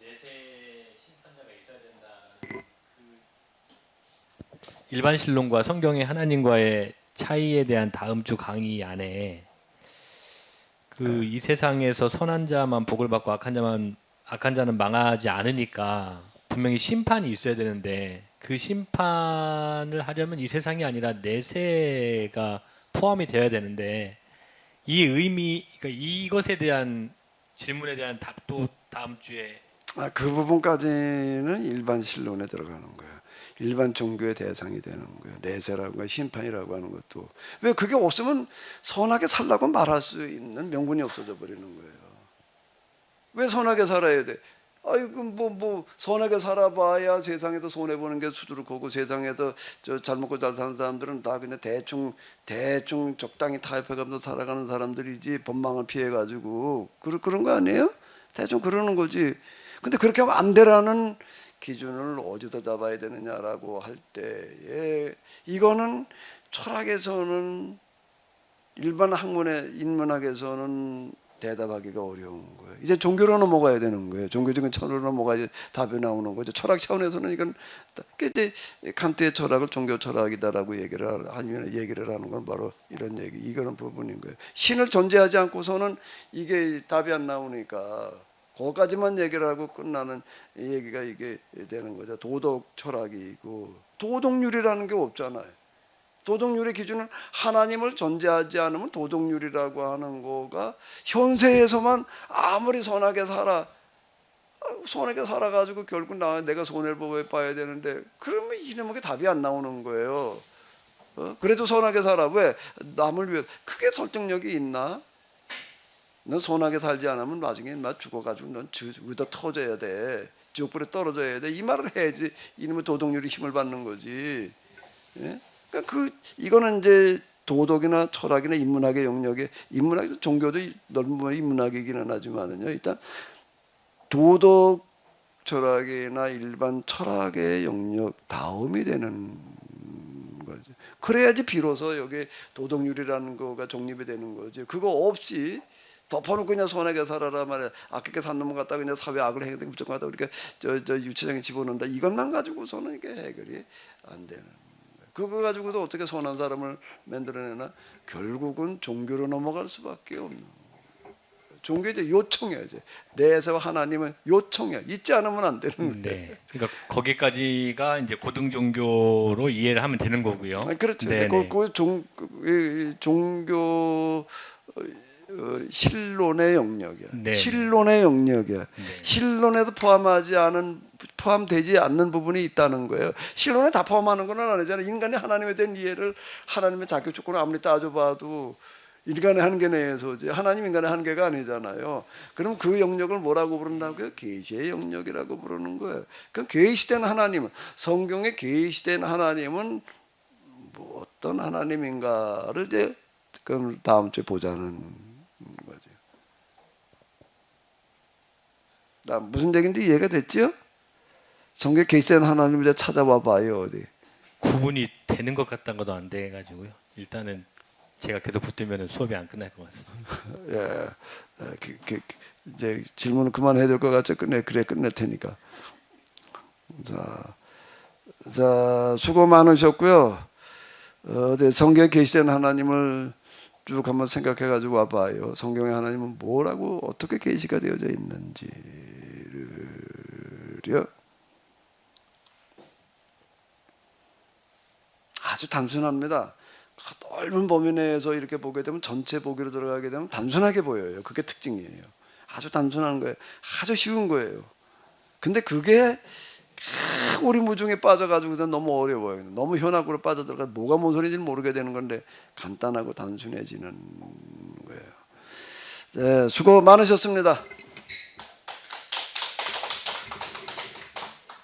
내세 심판자가 있어야 된다. 일반 신론과 성경의 하나님과의 차이에 대한 다음 주 강의 안에 이 세상에서 선한 자만 복을 받고 악한 자는 망하지 않으니까 분명히 심판이 있어야 되는데 그 심판을 하려면 이 세상이 아니라 내세가 포함이 되어야 되는데 이 의미, 그러니까 이것에 대한 질문에 대한 답도 다음 주에 그 부분까지는 일반 신론에 들어가는 거예요. 일반 종교의 대상이 되는 거예요. 내세라고 심판이라고 하는 것도 왜 그게 없으면 선하게 살라고 말할 수 있는 명분이 없어져 버리는 거예요. 왜 선하게 살아야 돼? 아이고 뭐 선하게 살아봐야 세상에서 손해 보는 게 수두룩하고 세상에서 잘 먹고 잘 사는 사람들은 다 그냥 대충 적당히 타협해가면서 살아가는 사람들이지 법망을 피해 가지고 그런 거 아니에요? 대충 그러는 거지. 근데 그렇게 하면 안 되라는 기준을 어디서 잡아야 되느냐라고 할 때에 이거는 철학에서는 일반 학문의 인문학에서는 대답하기가 어려운 거예요. 이제 종교로 넘어가야 되는 거예요. 종교적인 차원으로 넘어가야 답이 나오는 거죠. 철학 차원에서는 이건 이제 칸트의 철학을 종교 철학이다라고 얘기를 하는 건 바로 이런 얘기, 이거는 부분인 거예요. 신을 존재하지 않고서는 이게 답이 안 나오니까 거기까지만 얘기를 하고 끝나는 얘기가 이게 되는 거죠. 도덕 철학이고 도덕률이라는 게 없잖아요. 도덕률의 기준은 하나님을 존재하지 않으면 도덕률이라고 하는 거가 현세에서만 아무리 선하게 살아가지고 결국 내가 손해를 봐야 되는데 그러면 이놈에게 답이 안 나오는 거예요. 그래도 선하게 살아. 왜? 남을 위해. 그게 설득력이 있나? 넌 선하게 살지 않으면 나중에 죽어가지고 넌 의도 터져야 돼. 지옥불에 떨어져야 돼. 이 말을 해야지 이놈의 도덕률이 힘을 받는 거지. 예? 그러니까 이거는 이제 도덕이나 철학이나 인문학의 영역에 인문학 종교도 넓은 부분 인문학이기는 하지만은요. 일단 도덕 철학이나 일반 철학의 영역 다음이 되는 거죠. 그래야지 비로소 여기 도덕률이라는 거가 정립이 되는 거죠. 그거 없이 덮어놓고 그냥 선하게 살아라 말이야. 아깝게 산 놈을 갖다 그냥 사회 악을 행동 무조건 하다 우리가 저 유치장에 집어넣는다. 이것만 가지고서는 이게 해결이 안 되는. 그거 가지고도 어떻게 선한 사람을 만들어내나? 결국은 종교로 넘어갈 수밖에 없는 거예요. 종교 이제 요청해야지. 내세와 하나님은 요청해. 잊지 않으면 안 되는 거예요. 네. 그러니까 거기까지가 이제 고등 종교로 이해를 하면 되는 거고요. 그렇죠. 네, 네. 종교 신론의 영역이야. 네. 신론의 영역이야. 네. 신론에도 포함되지 않는 부분이 있다는 거예요. 신론에 다 포함하는 건 아니잖아요. 인간이 하나님에 대한 이해를 하나님의 자격 조건을 아무리 따져봐도 인간의 한계 내에서지 하나님 인간의 한계가 아니잖아요. 그럼 그 영역을 뭐라고 부른다고요? 계시의 영역이라고 부르는 거예요. 그럼 계시된 하나님은 성경에 계시된 하나님은 뭐 어떤 하나님인가를 이제 그럼 다음 주에 보자는 거죠. 나 무슨 얘기인지 이해가 됐죠? 성경에 계시된 하나님을 이제 찾아와 봐요. 어디. 구분이 되는 것 같다는 것도 안 돼가지고요. 일단은 제가 계속 붙으면 수업이 안 끝날 것 같습니다. 예, 이제 질문은 그만해야 될 것 같죠? 끝낼 테니까. 자, 수고 많으셨고요. 성경에 계시된 하나님을 쭉 한번 생각해가지고 와봐요. 성경의 하나님은 뭐라고 어떻게 계시가 되어져 있는지를요. 아주 단순합니다. 넓은 범위 내에서 이렇게 보게 되면 전체 보기로 들어가게 되면 단순하게 보여요. 그게 특징이에요. 아주 단순한 거예요. 아주 쉬운 거예요. 근데 그게 오리무중에 빠져가지고서 너무 어려워요. 너무 현학으로 빠져들어가 뭐가 뭔 소리인지 모르게 되는 건데 간단하고 단순해지는 거예요. 네, 수고 많으셨습니다.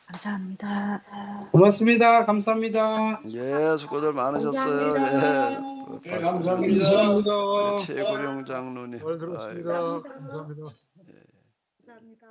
감사합니다. 고맙습니다. 감사합니다. 예, 수고들 많으셨어요. 예, 네, 감사합니다. 최고령 장로님. 잘 들었습니다. 아이고. 감사합니다. 감사합니다.